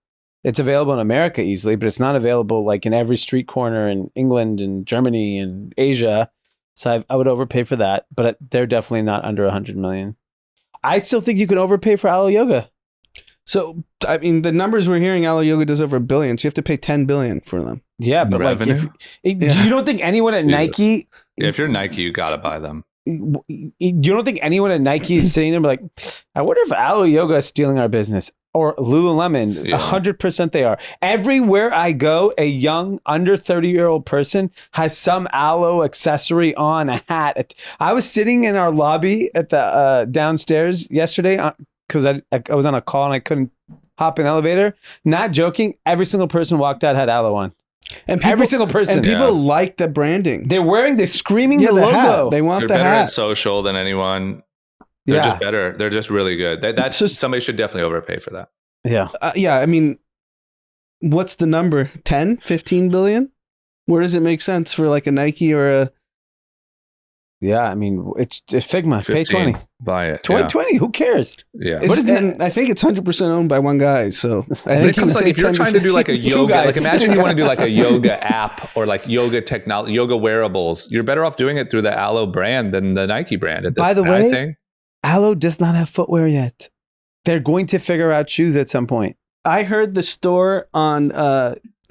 It's available in America easily, but it's not available like in every street corner in England and Germany and Asia. So I would overpay for that, but they're definitely not under 100 million. I still think you can overpay for Aloe Yoga. So, the numbers we're hearing, Aloe Yoga does over $1 billion. So you have to pay $10 billion for them. Yeah, but Revenue? you don't think anyone at Jesus. Nike, Yeah, if you're Nike, you got to buy them. you don't think anyone at Nike is sitting there and be like, I wonder if Aloe Yoga is stealing our business or Lululemon. Yeah. 100% they are. Everywhere I go, a young under 30-year-old person has some Aloe accessory on, a hat. I was sitting in our lobby at the downstairs yesterday because I was on a call and I couldn't hop in the elevator. Not joking. Every single person walked out had Aloe on. And Every single person. And people like the branding. They're screaming Yeah, the logo. hat. They want They're the better hat. at social than anyone. They're just better. They're just really good. That's just- somebody should definitely overpay for that. Yeah. What's the number? 10, 15 billion? Where does it make sense for like a Nike or a... Yeah, it's Figma. Pay 15. 20. Buy it. 20. Who cares? Yeah. And I think it's 100% owned by one guy. So I But think it comes he would like if take you're 10 trying to do like a 15 yoga, guys. like imagine Two you want to do guys. like a yoga app or like yoga technology, yoga wearables. You're better off doing it through the Aloe brand than the Nike brand. At this By the point, I way- think. Aloe does not have footwear yet. They're going to figure out shoes at some point. I heard the store on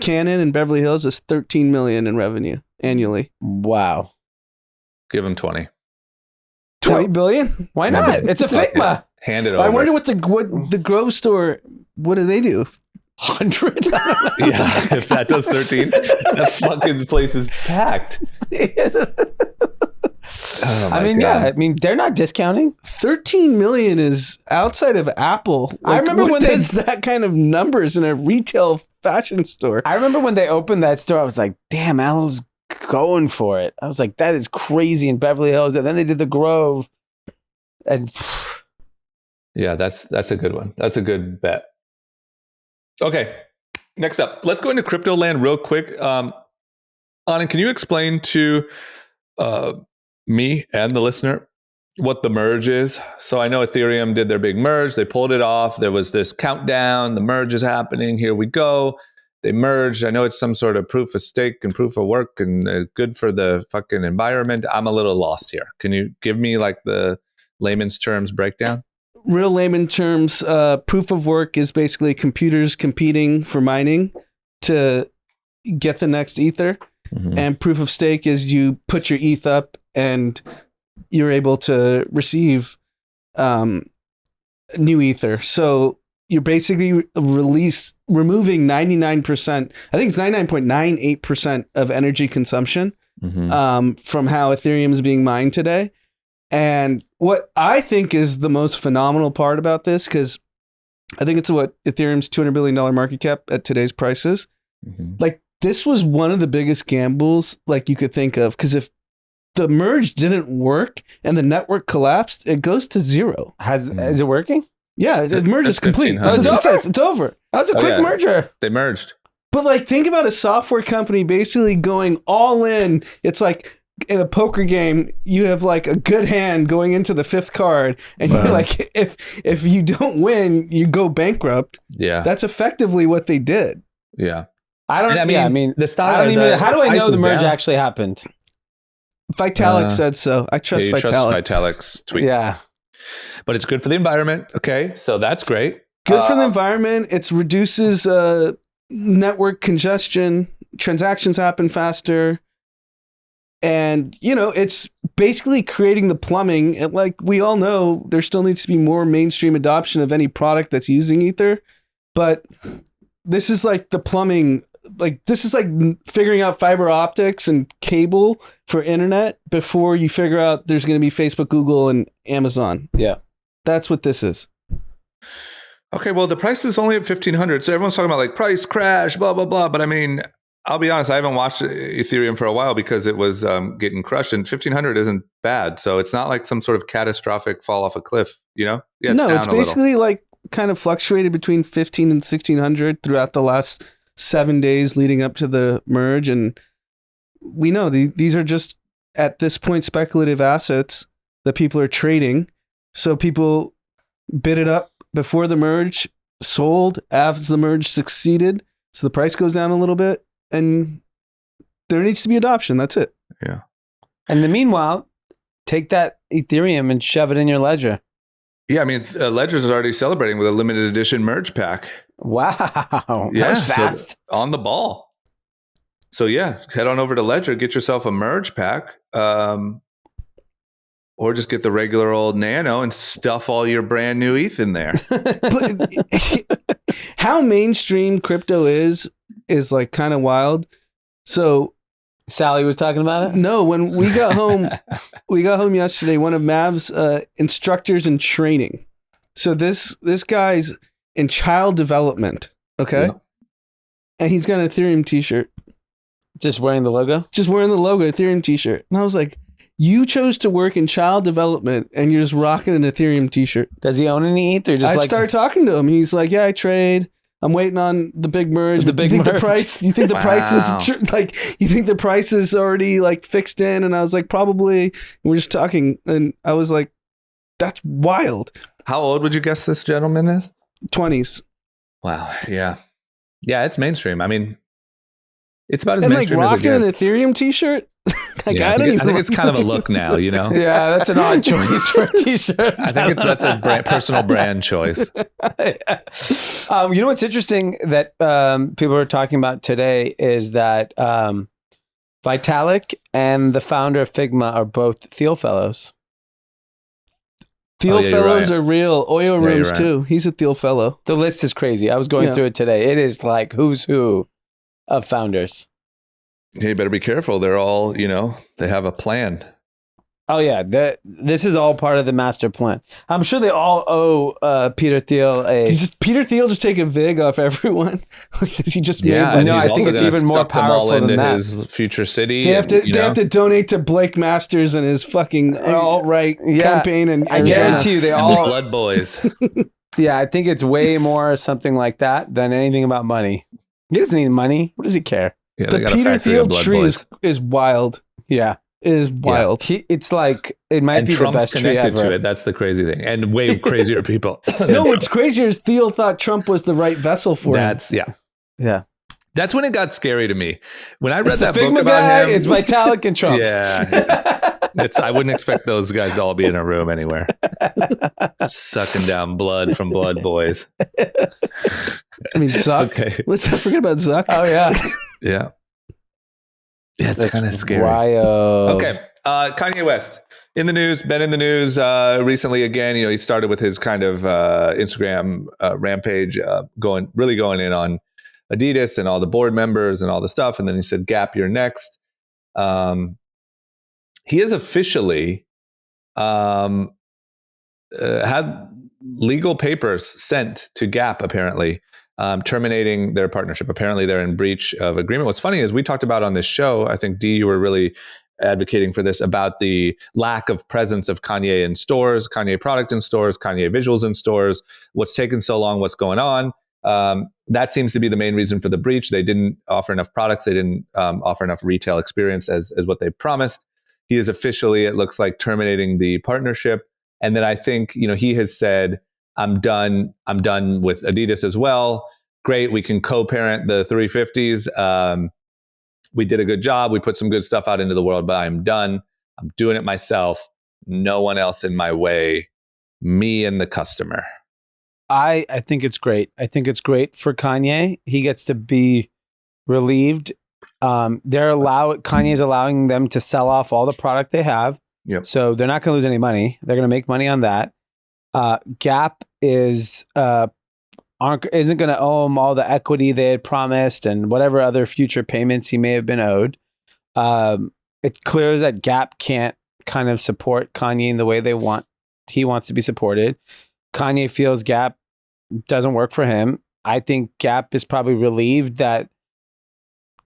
Cannon in Beverly Hills is 13 million in revenue annually. Wow. Give them 20. 20 billion? Why not? It's a Figma. Hand it over. I wonder what the Grove store, what do they do? 100. Yeah, if that does 13, that fucking place is packed. Oh my God. they're not discounting. 13 million is outside of Apple. I remember what when they- does that kind of numbers in a retail fashion store. I remember when they opened that store, I was like, damn, Aloe's going for it. I was like, that is crazy in Beverly Hills. And then they did the Grove. And Yeah, that's a good one. That's a good bet. Okay, next up, let's go into crypto land real quick. Anand, can you explain to me and the listener what the merge is. So I know Ethereum did their big merge. They pulled it off. There was this countdown. The merge is happening. Here we go. They merged. I know it's some sort of proof of stake and proof of work and good for the fucking environment. I'm a little lost here. Can you give me like the layman's terms breakdown? Real layman terms, proof of work is basically computers competing for mining to get the next ether. Mm-hmm. And proof of stake is you put your ETH up and you're able to receive new ether. So you're basically removing 99%, I think it's 99.98% of energy consumption from how Ethereum is being mined today. And what I think is the most phenomenal part about this, because I think it's what Ethereum's $200 billion market cap at today's prices. Like, this was one of the biggest gambles like you could think of, because if the merge didn't work and the network collapsed, it goes to zero. Is it working? Yeah, the merge is complete. It's over. That was a quick merger. They merged. But like, think about a software company basically going all in. It's like in a poker game, you have like a good hand going into the fifth card, and you're like, if you don't win, you go bankrupt. Yeah, that's effectively what they did. Yeah, I don't. The style. I don't even. How do I know the merge actually happened? Vitalik said so. I trust Vitalik. Trust Vitalik's tweet. Yeah. But it's good for the environment. Okay, so that's great. Good for the environment. It reduces network congestion. Transactions happen faster. And, it's basically creating the plumbing. And like we all know, there still needs to be more mainstream adoption of any product that's using Ether. But this is like the plumbing. Like, this is like figuring out fiber optics and cable for internet before you figure out there's going to be Facebook, Google, and Amazon. Yeah. That's what this is. Okay, well, the price is only at 1,500. So everyone's talking about like price crash, blah, blah, blah. But I mean, I'll be honest, I haven't watched Ethereum for a while because it was getting crushed. And 1,500 isn't bad. So it's not like some sort of catastrophic fall off a cliff, Yeah, no, it's basically like kind of fluctuated between 1,500 and 1,600 throughout the last 7 days leading up to the merge. And we know these are just, at this point, speculative assets that people are trading. So people bid it up before the merge, sold as the merge succeeded. So the price goes down a little bit, and there needs to be adoption. That's it. Yeah. And the meanwhile, take that Ethereum and shove it in your ledger. Yeah, I mean, Ledger's is already celebrating with a limited edition merge pack. Wow. Yeah, that was fast. So on the ball. So yeah, head on over to Ledger, get yourself a merge pack. Or just get the regular old Nano and stuff all your brand new ETH in there. But how mainstream crypto is like kind of wild. So Sally was talking about it? No, when we got home, yesterday, one of Mav's instructors in training. So this guy's in child development, okay? Yeah. And he's got an Ethereum t-shirt. Just wearing the logo? Just wearing the logo, Ethereum t-shirt. And I was like, you chose to work in child development and you're just rocking an Ethereum t-shirt. Does he own any ETH? Or just I started talking to him. He's like, yeah, I trade. I'm waiting on the big merge. The big merge. The price? You think the price is you think the price is already like fixed in? And I was like, probably. And we're just talking, and I was like, that's wild. How old would you guess this gentleman is? 20s. Wow. Yeah. Yeah, it's mainstream. I mean, it's about as and mainstream like rocking as it an Ethereum t-shirt. Like, yeah, I think it's kind of a look now, Yeah, that's an odd choice for a t-shirt. I think that's a personal brand choice. You know what's interesting that people are talking about today is that Vitalik and the founder of Figma are both Thiel Fellows. Thiel Fellows are real. Oyo Rooms too. He's a Thiel Fellow. The list is crazy. I was going through it today. It is like who's who of founders. Yeah, you better be careful. They're all, they have a plan. Oh, yeah. This is all part of the master plan. I'm sure they all owe Peter Thiel Peter Thiel just take a vig off everyone? Does he just no, I think it's even more powerful than that. His future city. They have to donate to Blake Masters and his fucking alt-right campaign. And I guarantee you they all... The Blood Boys. Yeah, I think it's way more something like that than anything about money. He doesn't need money. What does he care? Yeah, the Peter Thiel tree is wild. Yeah. is wild. It's like it might And be Trump's the best tree connected ever. to it. That's the crazy thing. And way crazier people. No, what's crazier is Theo thought Trump was the right vessel for him. Yeah. That's when it got scary to me. When I read It's that the book Figma about guy. him. It's Vitalik and Trump. Yeah. I wouldn't expect those guys to all be in a room anywhere. Sucking down blood from blood boys. I mean, Zuck. Okay. Let's not forget about Zuck. Oh yeah. Yeah. Yeah, it's kind of scary. Wild. Okay. Kanye West in the news, been in the news recently again. He started with his kind of Instagram rampage, going in on Adidas and all the board members and all the stuff. And then he said, Gap, you're next. He has officially had legal papers sent to Gap, apparently, terminating their partnership. Apparently, they're in breach of agreement. What's funny is we talked about on this show, I think, D, you were really advocating for this, about the lack of presence of Kanye in stores, Kanye product in stores, Kanye visuals in stores. What's taken so long? What's going on? That seems to be the main reason for the breach. They didn't offer enough products. They didn't offer enough retail experience as what they promised. He is officially, it looks like, terminating the partnership. And then I think, he has said, I'm done with Adidas as well. Great. We can co-parent the 350s. We did a good job. We put some good stuff out into the world, but I'm done. I'm doing it myself. No one else in my way. Me and the customer. I think it's great. I think it's great for Kanye. He gets to be relieved. Kanye's allowing them to sell off all the product they have. Yep. So they're not going to lose any money. They're going to make money on that. Gap isn't going to owe him all the equity they had promised and whatever other future payments he may have been owed. It's clear that Gap can't kind of support Kanye in the way he wants to be supported. Kanye feels Gap doesn't work for him. I think Gap is probably relieved that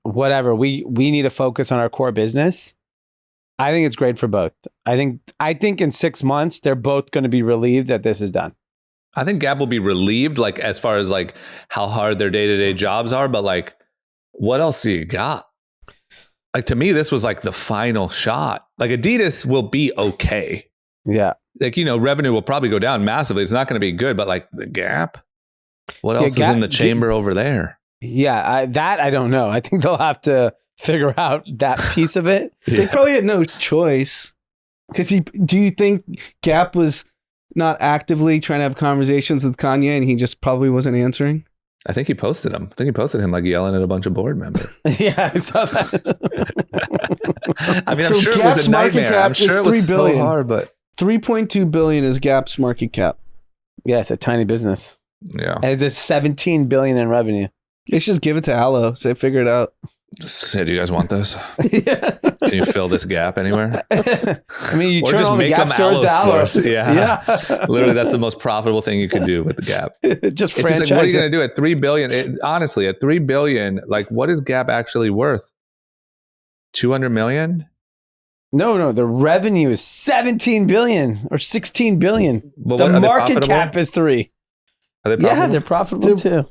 whatever, we need to focus on our core business. I think it's great for both. I think in 6 months, they're both going to be relieved that this is done. I think Gap will be relieved, like, as far as like how hard their day-to-day jobs are, but like, what else do you got? Like, to me, this was like the final shot. Like, Adidas will be okay. Yeah. Like, revenue will probably go down massively. It's not going to be good, but like the Gap, what else is in the chamber over there? Yeah, I don't know. I think they'll have to figure out that piece of it. Yeah. They probably had no choice. Because do you think Gap was not actively trying to have conversations with Kanye and he just probably wasn't answering? I think he posted him. Like yelling at a bunch of board members. Yeah, I saw that. I mean, So I'm sure it Gap's was a nightmare. market cap I'm sure is it was $3 billion. so hard, but 3.2 billion is Gap's market cap. Yeah, it's a tiny business. yeah. And it's $17 billion in revenue. They should just give it to Aloe. Say, figure it out. Say, do you guys want this? Yeah. Can you fill this gap anywhere? I mean, you Or turn just all the make Gap them stores to Aloe Aloe. stores. Yeah. Literally, that's the most profitable thing you can do with the Gap. Just It's just franchise like, what are you it. going to do at $3 billion? Honestly, at $3 billion, like, what is Gap actually worth? 200 million? No, the revenue is 17 billion or 16 billion. But The what, are they market profitable? cap is 3. Are they profitable? Yeah, they're profitable too.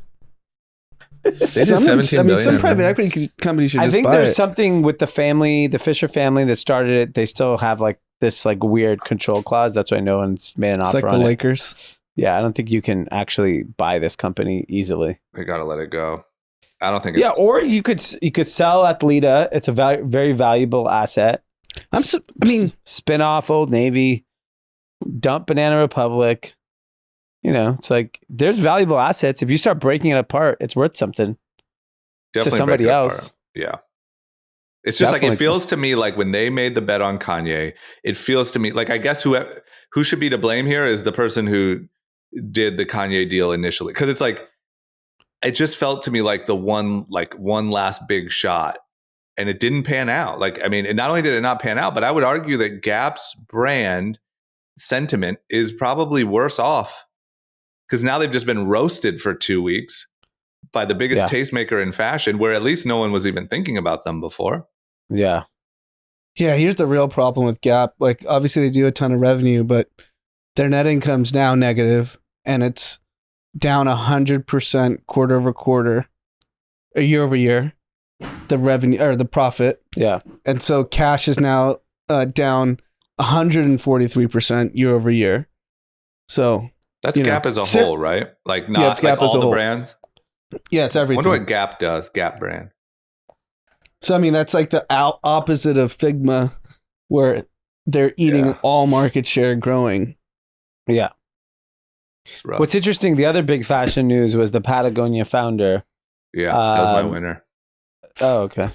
They did 17 billion. some private equity companies should I just think buy there's it. something with the family, the Fisher family that started it. They still have like this like weird control clause. That's why no one's made an It's offer like the on it. Lakers. Yeah, I don't think you can actually buy this company easily. They got to let it go. I don't think Yeah, it's... or you could sell Athleta. It's a very valuable asset. Spin off Old Navy, dump Banana Republic. It's like there's valuable assets. If you start breaking it apart, it's worth something Definitely to somebody break it else. apart. Yeah. It's just Definitely. like, it feels to me like when they made the bet on Kanye, it feels to me like, I guess who should be to blame here is the person who did the Kanye deal initially. Cause it's like, it just felt to me like the one last big shot, and it didn't pan out. Like, I mean, not only did it not pan out, but I would argue that Gap's brand sentiment is probably worse off because now they've just been roasted for 2 weeks by the biggest tastemaker in fashion, where at least no one was even thinking about them before. Yeah. Yeah, here's the real problem with Gap. Like, obviously they do a ton of revenue, but their net income's now negative, and it's down 100% quarter over quarter, year over year. The revenue or the profit. Yeah. And so cash is now down 143% year over year. So That's Gap as a whole, right? Like not it's Gap like as all a the whole. brands. Yeah, it's I everything. wonder what Gap does. Gap brand. So I mean, that's like the opposite of Figma, where they're eating all market share, growing. Yeah. It's rough. What's interesting, the other big fashion news was the Patagonia founder. Yeah, that was my winner. Oh, okay.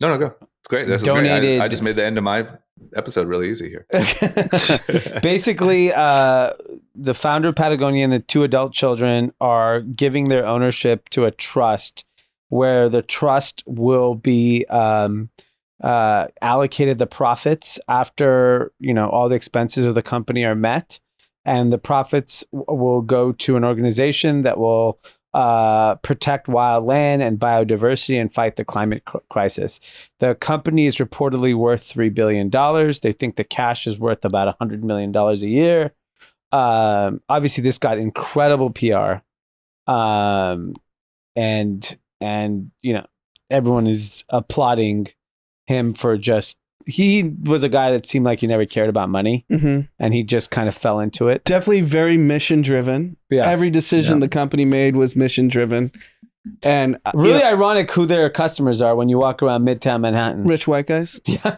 No, go. It's great. This is Donated- great. I just made the end of my episode really easy here. Basically, the founder of Patagonia and the 2 adult children are giving their ownership to a trust where the trust will be allocated the profits after, all the expenses of the company are met. And the profits will go to an organization that will protect wild land and biodiversity and fight the climate crisis. The company is reportedly worth $3 billion. They think the cash is worth about $100 million a year. Obviously, this got incredible PR. And everyone is applauding him for he was a guy that seemed like he never cared about money, and he just kind of fell into it. Definitely very mission driven. Yeah. Every decision the company made was mission driven. And really ironic who their customers are when you walk around Midtown Manhattan. Rich white guys. Yeah.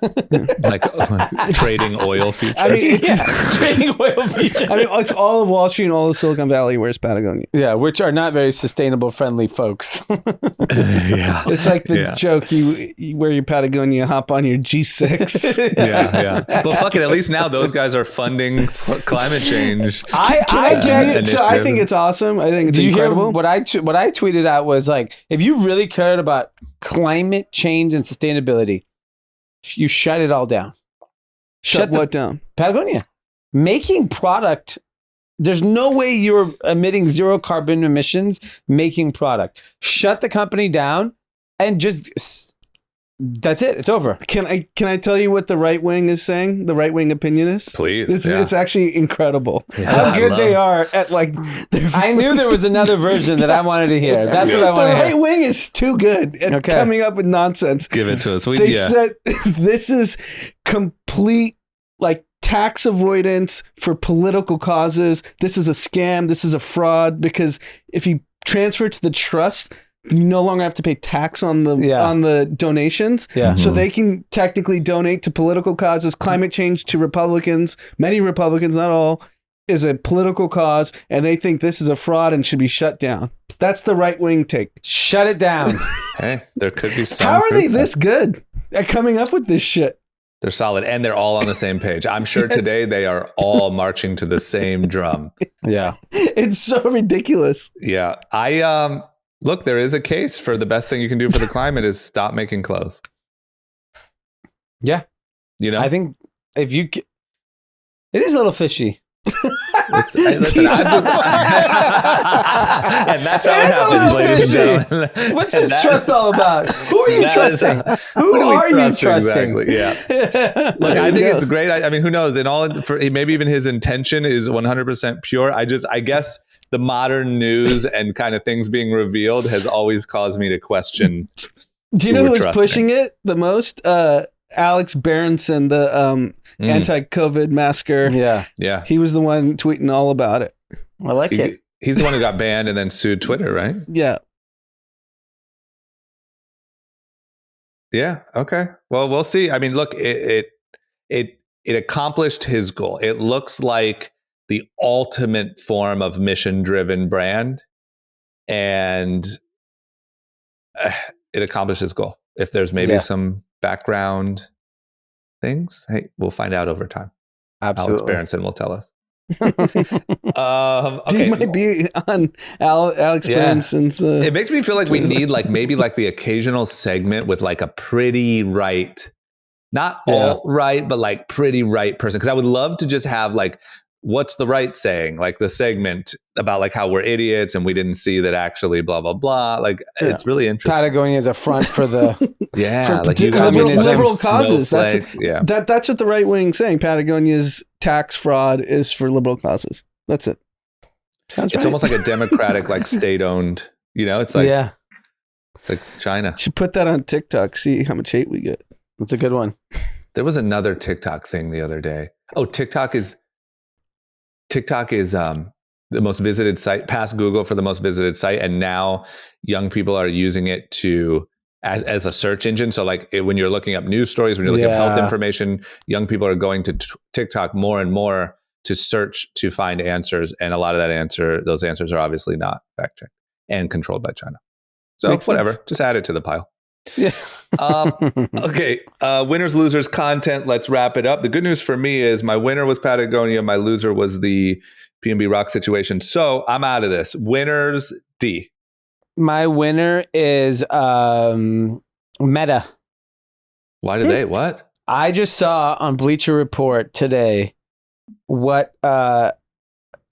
Like trading oil futures. I mean, it's trading oil futures. I mean, it's all of Wall Street and all of Silicon Valley. Where's Patagonia? Yeah, which are not very sustainable friendly folks. Yeah. It's like the joke: you wear your Patagonia, hop on your G6. Yeah. But fuck it, at least now those guys are funding climate change. I think it's awesome. I think it's incredible. What I tweeted out was like, if you really cared about climate change and sustainability, you shut it all down. Shut what down? Patagonia. Making product. There's no way you're emitting 0 carbon emissions making product. Shut the company down and just that's it. It's over. Can I tell you what the right wing is saying? The right wing opinion is? Please. It's actually incredible. Yeah, how good they are at like. I knew there was another version that I wanted to hear. That's what I want to hear. The right wing is too good at coming up with nonsense. Give it to us. They said this is complete like tax avoidance for political causes. This is a scam. This is a fraud because if you transfer to the trust, you no longer have to pay tax on the donations. Yeah. So they can technically donate to political causes. Climate change to Republicans, many Republicans, not all, is a political cause, and they think this is a fraud and should be shut down. That's the right wing take. Shut it down. Hey, there could be some. How are they this good at coming up with this shit? They're solid, and they're all on the same page. I'm sure today they are all marching to the same drum. Yeah. It's so ridiculous. Yeah. Look, there is a case for the best thing you can do for the climate is stop making clothes. Yeah. I think it is a little fishy. And that's how it happens, ladies and gentlemen. What's this trust all about? Who are you trusting? Who are you trusting? Exactly. Yeah. Look, I think it's great. I mean, who knows? Maybe even his intention is 100% pure. I guess the modern news and kind of things being revealed has always caused me to question. Do you know who was pushing it the most? Alex Berenson, the anti-COVID masker. Yeah. He was the one tweeting all about it. I like it. He's the one who got banned and then sued Twitter, right? Yeah. Yeah. Okay. Well, we'll see. I mean, look, it accomplished his goal. It looks like the ultimate form of mission-driven brand, and it accomplished his goal. If there's maybe some background things, hey, we'll find out over time. Absolutely. Alex Berenson will tell us. He might be on Alex Berenson's. It makes me feel like we need maybe the occasional segment with like a pretty right, not all right, but like pretty right person. Because I would love to just have like, what's the right saying? Like the segment about like how we're idiots and we didn't see that actually blah, blah, blah. Like it's really interesting. Patagonia is a front for the like you guys liberal causes. That's what the right wing saying. Patagonia's tax fraud is for liberal causes. That's it. It's almost like a democratic, like state-owned. It's like it's like China. Should put that on TikTok. See how much hate we get. That's a good one. There was another TikTok thing the other day. Oh, TikTok is the most visited site, past Google for the most visited site, and now young people are using it to as a search engine. So like when you're looking up news stories, when you're looking up health information, young people are going to TikTok more and more to search to find answers, and a lot of those answers are obviously not fact checked and controlled by China. So Makes whatever, sense. just add it to the pile. Yeah. Okay, winners, losers, content. Let's wrap it up. The good news for me is my winner was Patagonia. My loser was the PnB Rock situation. So I'm out of this. Winners, D. My winner is Meta. Why did they? What? I just saw on Bleacher Report today what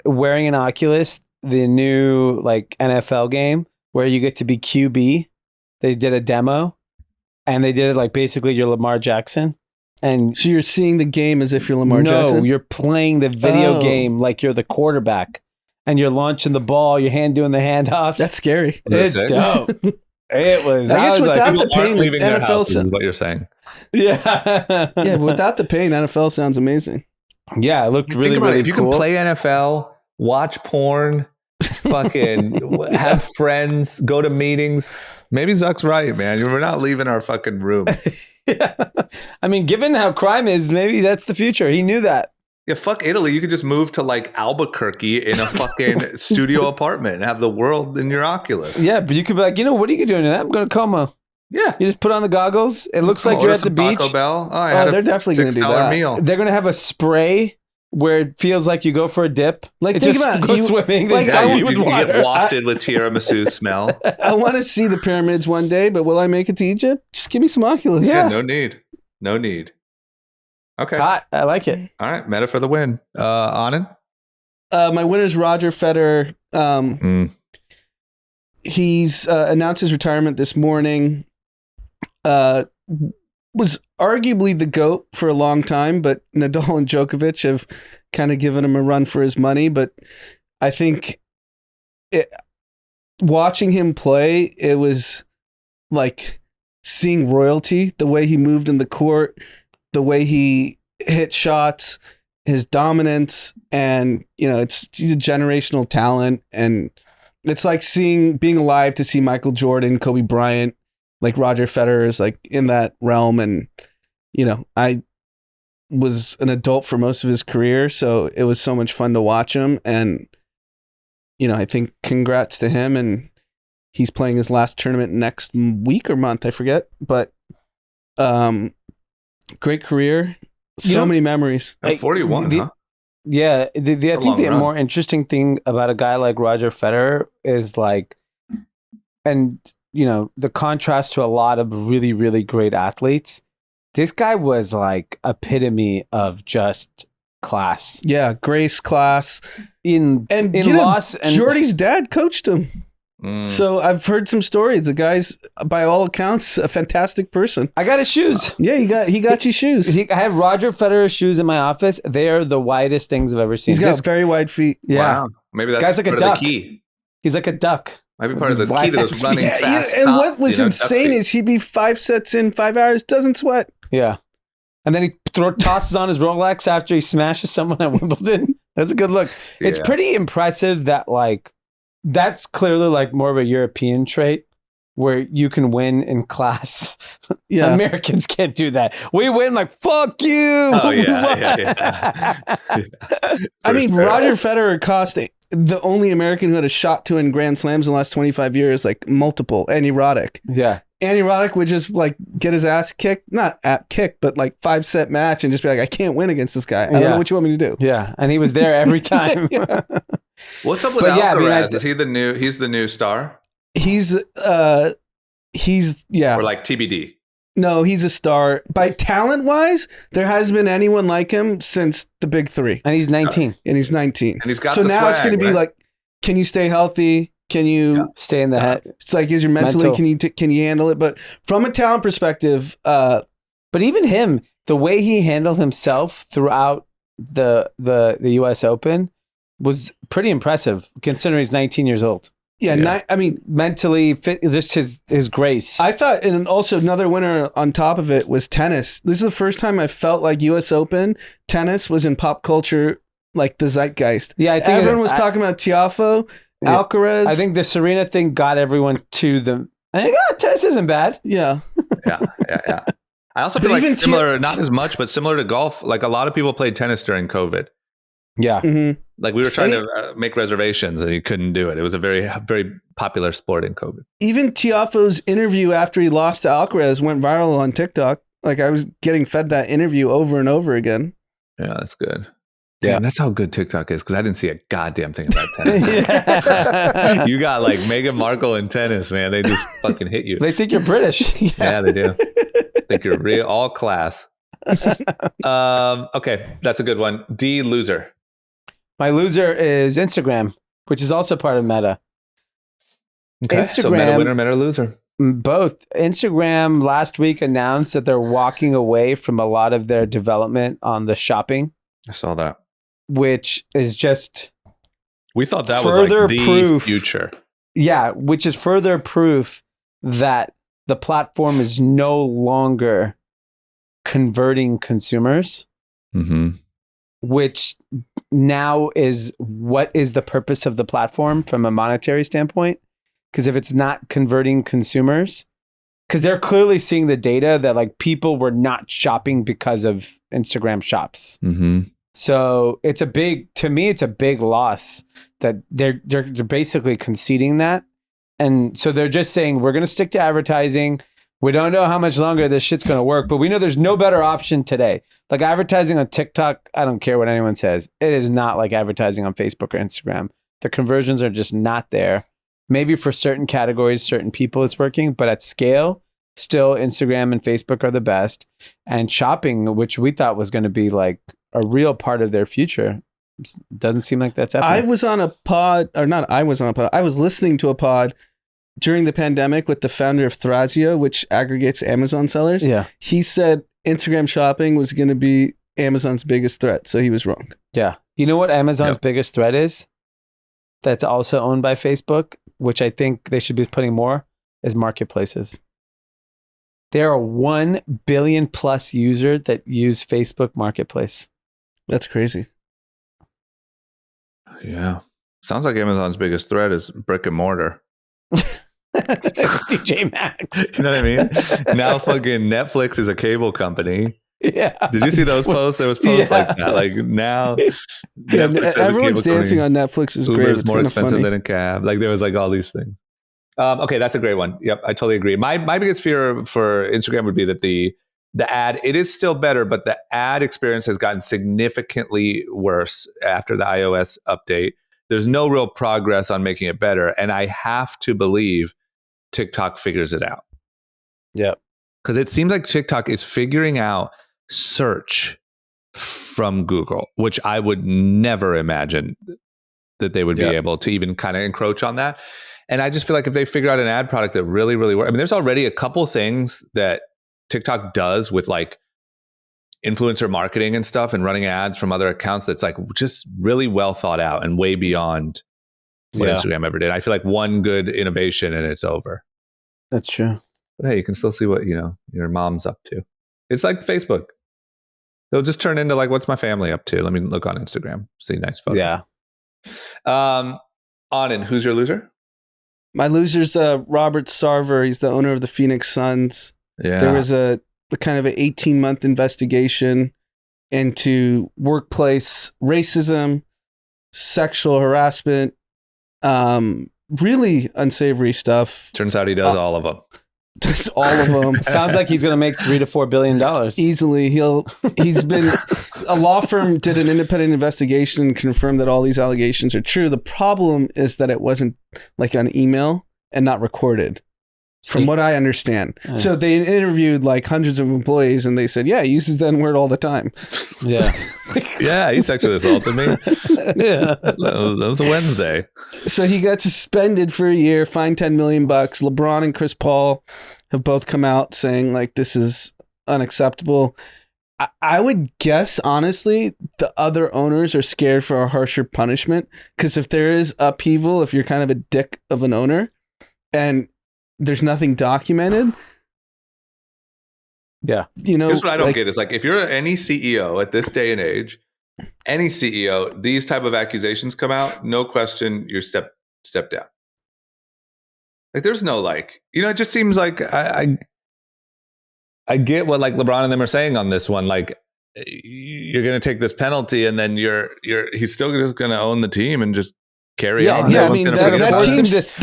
wearing an Oculus, the new like NFL game where you get to be QB. They did a demo, and they did it like basically you're Lamar Jackson. And So you're seeing the game as if you're Lamar Jackson? No, you're playing the video game like you're the quarterback, and you're launching the ball, your hand doing the handoffs. That's scary. Is It's it sick? dope. It was. I guess was without like, the People aren't pain, leaving their NFL houses, sound- is what you're saying. yeah, Yeah, but without the pain, NFL sounds amazing. yeah, it looked really, Think about really it. If you cool. can play NFL, watch porn, fucking have friends, go to meetings. Maybe Zuck's right, man. We're not leaving our fucking room. Yeah. I mean, given how crime is, maybe that's the future. He knew that. Yeah, fuck Italy. You could just move to like Albuquerque in a fucking studio apartment and have the world in your Oculus. Yeah, but you could be like, what are you doing tonight? I'm going to Como. Yeah. You just put on the goggles. It looks like Oh, you're order at the some beach. Taco Bell. Oh, I had they're a definitely going to do $6 that. meal. They're going to have a spray where it feels like you go for a dip. Like, it think just about it. go You- swimming. like, They I- dump you, with you water. get wafted with tiramisu smell. I want to see the pyramids one day, but will I make it to Egypt? Just give me some Oculus. Yeah, no need. No need. Okay. Hot. I like it. All right. Meta for the win. Anand? My winner's Roger Federer. He's announced his retirement this morning. Was arguably the GOAT for a long time, but Nadal and Djokovic have kind of given him a run for his money. But I think watching him play, it was like seeing royalty, the way he moved in the court, the way he hit shots, his dominance, and he's a generational talent, and it's like being alive to see Michael Jordan, Kobe Bryant, like Roger Federer is like in that realm. And I was an adult for most of his career, so it was so much fun to watch him. And I think congrats to him, and he's playing his last tournament next week or month, I forget, but great career. So many memories. At 41, huh? Yeah, I think long the run. more interesting thing about a guy like Roger Federer is like, and the contrast to a lot of really, really great athletes. This guy was like epitome of just class. Yeah, grace, class. In loss, and Jordy's dad coached him. So I've heard some stories. The guy's, by all accounts, a fantastic person. I got his shoes. Yeah, he got you shoes. I have Roger Federer's shoes in my office. They are the widest things I've ever seen. He's got very wide feet. Yeah. Wow. Maybe that's Guy's like a part of duck. the key. He's like a duck. Maybe part of the Why key to those that's- running yeah, fast. And top, what was duck insane feet. is he'd be 5 sets in 5 hours, doesn't sweat. Yeah. And then he tosses on his Rolex after he smashes someone at Wimbledon. That's a good look. It's Yeah. pretty impressive that like that's clearly like more of a European trait where you can win in class. Yeah. Americans can't do that. We win like fuck you. Oh, yeah. I mean, Fair. Roger Federer cost the only American who had a shot to win Grand Slams in the last 25 years, like multiple. Andy Roddick. Yeah. Andy Roddick would just like get his ass kicked, not at kick, but like 5-set match, and just be like, I can't win against this guy. I don't Yeah. know what you want me to do. Yeah. And he was there every time. Yeah. What's up with But yeah, I mean, Alcaraz? Is he he's the new star? He's yeah. Or like TBD? No, he's a star. By talent wise, there hasn't been anyone like him since the big three. And he's 19. And he's 19. And he's got so the now it's swag, going to be right? like, can you stay healthy? Can you Stay in the head. it's like, is your mentally, Mental. can you handle it? But from a talent perspective, But even him, the way he handled himself throughout the US Open was pretty impressive considering he's 19 years old. Yeah. I mean, mentally fit, just his grace. I thought, and also another winner on top of it was tennis. This is the first time I felt like U.S. Open tennis was in pop culture, like the zeitgeist. Yeah, I think everyone was talking about Tiafoe, Alcaraz. I think the Serena thing got everyone to the. I think tennis isn't bad. Yeah. Yeah. I also feel like similar, not as much, but similar to golf. Like a lot of people played tennis during COVID. Yeah. Mm-hmm. Like we were trying to make reservations and you couldn't do it. It was a very, very popular sport in COVID. Even Tiafoe's interview after he lost to Alcaraz went viral on TikTok. Like I was getting fed that interview over and over again. Yeah, that's good. Damn, that's how good TikTok is because I didn't see a goddamn thing about tennis. You got like Meghan Markle in tennis, man. They just fucking hit you. They think you're British. Yeah, they do. Think you're real, all class. Okay, that's a good one. D, loser. My loser is Instagram, which is also part of Meta. Okay, Instagram, so Meta winner, Meta loser. Both. Instagram last week announced that they're walking away from a lot of their development on the shopping. I saw that. Which is just... We thought that was like the future. Yeah, which is further proof that the platform is no longer converting consumers. Mm-hmm. Which now is what is the purpose of the platform from a monetary standpoint? Because if it's not converting consumers, because they're clearly seeing the data that like people were not shopping because of Instagram shops. Mm-hmm. So it's to me, it's a big loss that they're basically conceding that. And so they're just saying, we're going to stick to advertising. We don't know how much longer this shit's going to work, but we know there's no better option today. Like advertising on TikTok, I don't care what anyone says. It is not like advertising on Facebook or Instagram. The conversions are just not there. Maybe for certain categories, certain people it's working, but at scale, still Instagram and Facebook are the best. And shopping, which we thought was going to be like a real part of their future, doesn't seem like that's happening. I was listening to a pod during the pandemic with the founder of Thrasio, which aggregates Amazon sellers. Yeah. He said Instagram shopping was going to be Amazon's biggest threat. So he was wrong. Yeah. You know what Amazon's biggest threat is? That's also owned by Facebook, which I think they should be putting more, is marketplaces. There are 1 billion plus users that use Facebook Marketplace. That's crazy. Yeah. Sounds like Amazon's biggest threat is brick and mortar. DJ Maxx. You know what I mean? Now fucking Netflix is a cable company. Yeah. Did you see those posts? There was posts like that. Like now, everyone's dancing on Netflix is great. Uber's It's more expensive funny. than a cab. Like there was like all these things. Okay, that's a great one. Yep, I totally agree. My biggest fear for Instagram would be that the ad, it is still better, but the ad experience has gotten significantly worse after the iOS update. There's no real progress on making it better. And I have to believe TikTok figures it out. Yeah. Because it seems like TikTok is figuring out search from Google, which I would never imagine that they would be able to even kind of encroach on that. And I just feel like if they figure out an ad product that really, really works, I mean, there's already a couple things that TikTok does with like influencer marketing and stuff and running ads from other accounts that's like just really well thought out and way beyond what Instagram ever did. I feel like one good innovation and it's over. That's true. But hey, you can still see what, your mom's up to. It's like Facebook. It'll just turn into like, what's my family up to? Let me look on Instagram, see nice photos. Yeah. Anand, who's your loser? My loser's Robert Sarver. He's the owner of the Phoenix Suns. Yeah. There was a kind of an 18-month investigation into workplace racism, sexual harassment, really unsavory stuff. Turns out he does all of them. Just all of them. Sounds like he's going to make $3 to $4 billion easily. He's been a law firm did an independent investigation and confirmed that all these allegations are true. The problem is that it wasn't like on email and not recorded, from what I understand. So they interviewed like hundreds of employees and they said, yeah, he uses the N-word all the time. Yeah. Yeah, he sexually assaulted me. Yeah. That was a Wednesday. So he got suspended for a year, fined $10 million. LeBron and Chris Paul have both come out saying like this is unacceptable. I would guess, honestly, the other owners are scared for a harsher punishment. Because if there is upheaval, if you're kind of a dick of an owner and there's nothing documented. Yeah. Here's what I don't get is like, if you're any CEO at this day and age, any CEO, these type of accusations come out, no question, you step down. Like, there's no like, it just seems like I get what like LeBron and them are saying on this one. Like, you're going to take this penalty, and then he's still just going to own the team and just carry on. Yeah, Everyone's going to forget about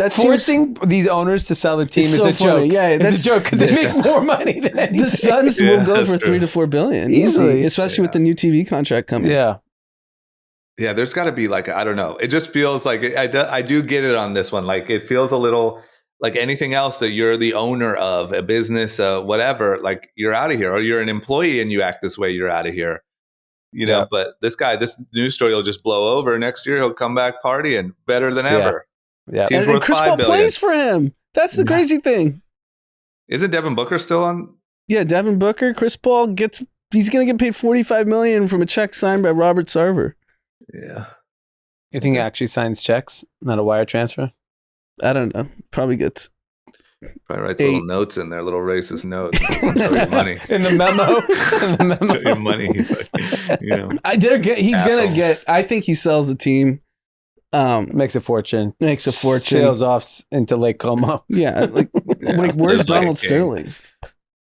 it. Forcing these owners to sell the team is so a funny. joke. Yeah, it's a joke because they make more money than anything. The Suns will go for true. $3 to $4 billion Easily. especially with the new TV contract coming. Yeah. Yeah, there's got to be like, I don't know. It just feels like I do get it on this one. Like, it feels a little like anything else that you're the owner of a business, whatever. Like, you're out of here, or you're an employee and you act this way, you're out of here. But this news story will just blow over. Next year, he'll come back partying better than ever. Yeah. Team's And worth Chris $5 Paul billion. plays for him. That's the crazy thing. Isn't Devin Booker still on? Yeah, Devin Booker, Chris Paul he's going to get paid $45 million from a check signed by Robert Sarver. Yeah. You think he actually signs checks, not a wire transfer? I don't know. Probably gets Probably writes little notes in there, little racist notes. Show you money. In the memo. Show you money. He's like, he's going to get, I think he sells the team. Makes a fortune. Sails off into Lake Como. Yeah. Like where's Just like Donald a king. Sterling?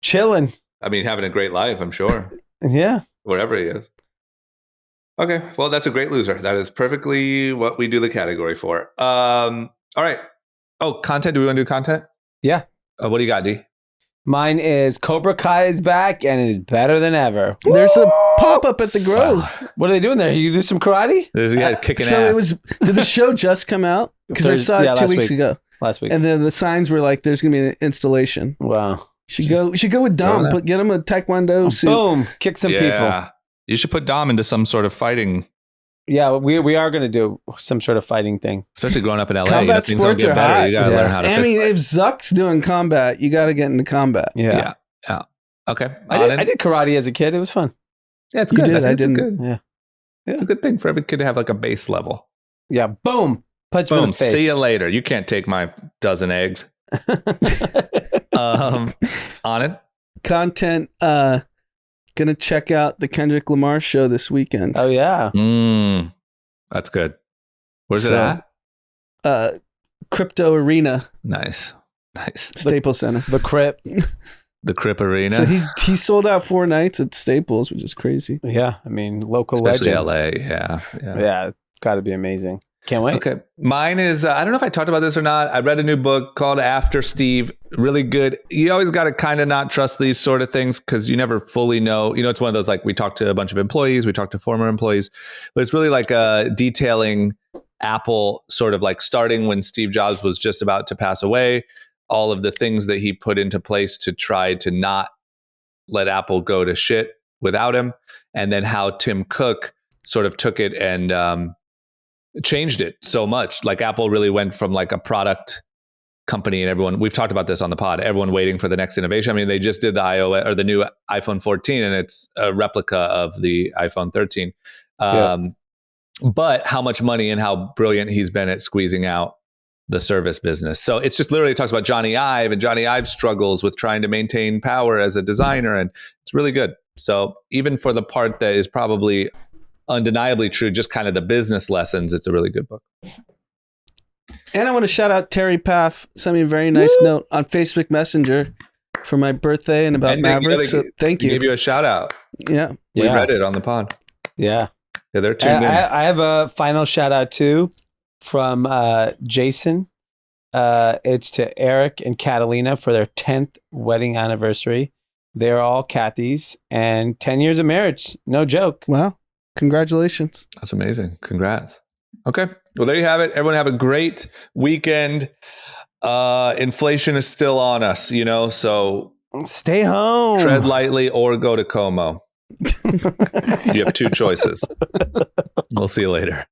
Chilling. I mean, having a great life, I'm sure. Yeah. Wherever he is. Okay. Well, that's a great loser. That is perfectly what we do the category for. All right. Oh, content. Do we want to do content? Yeah. What do you got, D? Mine is Cobra Kai is back and it is better than ever. There's a pop-up at the Grove. What are they doing there? You do some karate? There's a guy kicking So ass. did the show just come out? Because I saw it 2 weeks ago. Last week. And then the signs were like, there's going to be an installation. Wow. Should go with Dom. Get him a Taekwondo suit. Boom. Kick some people. You should put Dom into some sort of fighting. Yeah, we are going to do some sort of fighting thing. Especially growing up in LA. Combat things don't sports get are better. hot. You got to learn how to I fist mean, fight. if Zuck's doing combat, you got to get into combat. Yeah. Okay. I did karate as a kid. It was fun. Yeah, it's You good. did, I think I it's didn't. good. Yeah. It's a good thing for every kid to have like a base level. Yeah. Boom. Punch him in Boom. the face. See you later. You can't take my dozen eggs. Anand? Content, gonna check out the Kendrick Lamar show this weekend. Oh, yeah. That's good. Where's it So, at? Crypto Arena, Nice. Staples Center. The Crip. The Crip Arena. So he sold out 4 nights at Staples, which is crazy. Yeah. I mean, local Especially legends. LA. Yeah. Yeah. It's got to be amazing. Can't wait. Okay. Mine is, I don't know if I talked about this or not. I read a new book called After Steve. Really good. You always got to kind of not trust these sort of things because you never fully know. It's one of those, like, we talked to a bunch of employees, we talked to former employees, but it's really like detailing Apple sort of like starting when Steve Jobs was just about to pass away, all of the things that he put into place to try to not let Apple go to shit without him. And then how Tim Cook sort of took it and, changed it so much. Like, Apple really went from like a product company, and everyone, we've talked about this on the pod, everyone waiting for the next innovation. I mean, they just did the iOS or the new iPhone 14, and it's a replica of the iPhone 13. But how much money and how brilliant he's been at squeezing out the service business. So it's just literally talks about Johnny Ive and Johnny Ive's struggles with trying to maintain power as a designer. And it's really good. So even for the part that is probably undeniably true, just kind of the business lessons, it's a really good book. And I want to shout out Terry Pfaff. Sent me a very nice note on Facebook Messenger for my birthday and about Maverick. So thank you. Gave you a shout out. Yeah. We read it on the pod. Yeah. Yeah, they're tuned in. I have a final shout out too from Jason. It's to Eric and Catalina for their 10th wedding anniversary. They're all Kathys and 10 years of marriage. No joke. Wow. Congratulations. That's amazing. Congrats. Okay. Well, there you have it. Everyone have a great weekend. Inflation is still on us, so stay home. Tread lightly or go to Como. You have 2 choices. We'll see you later.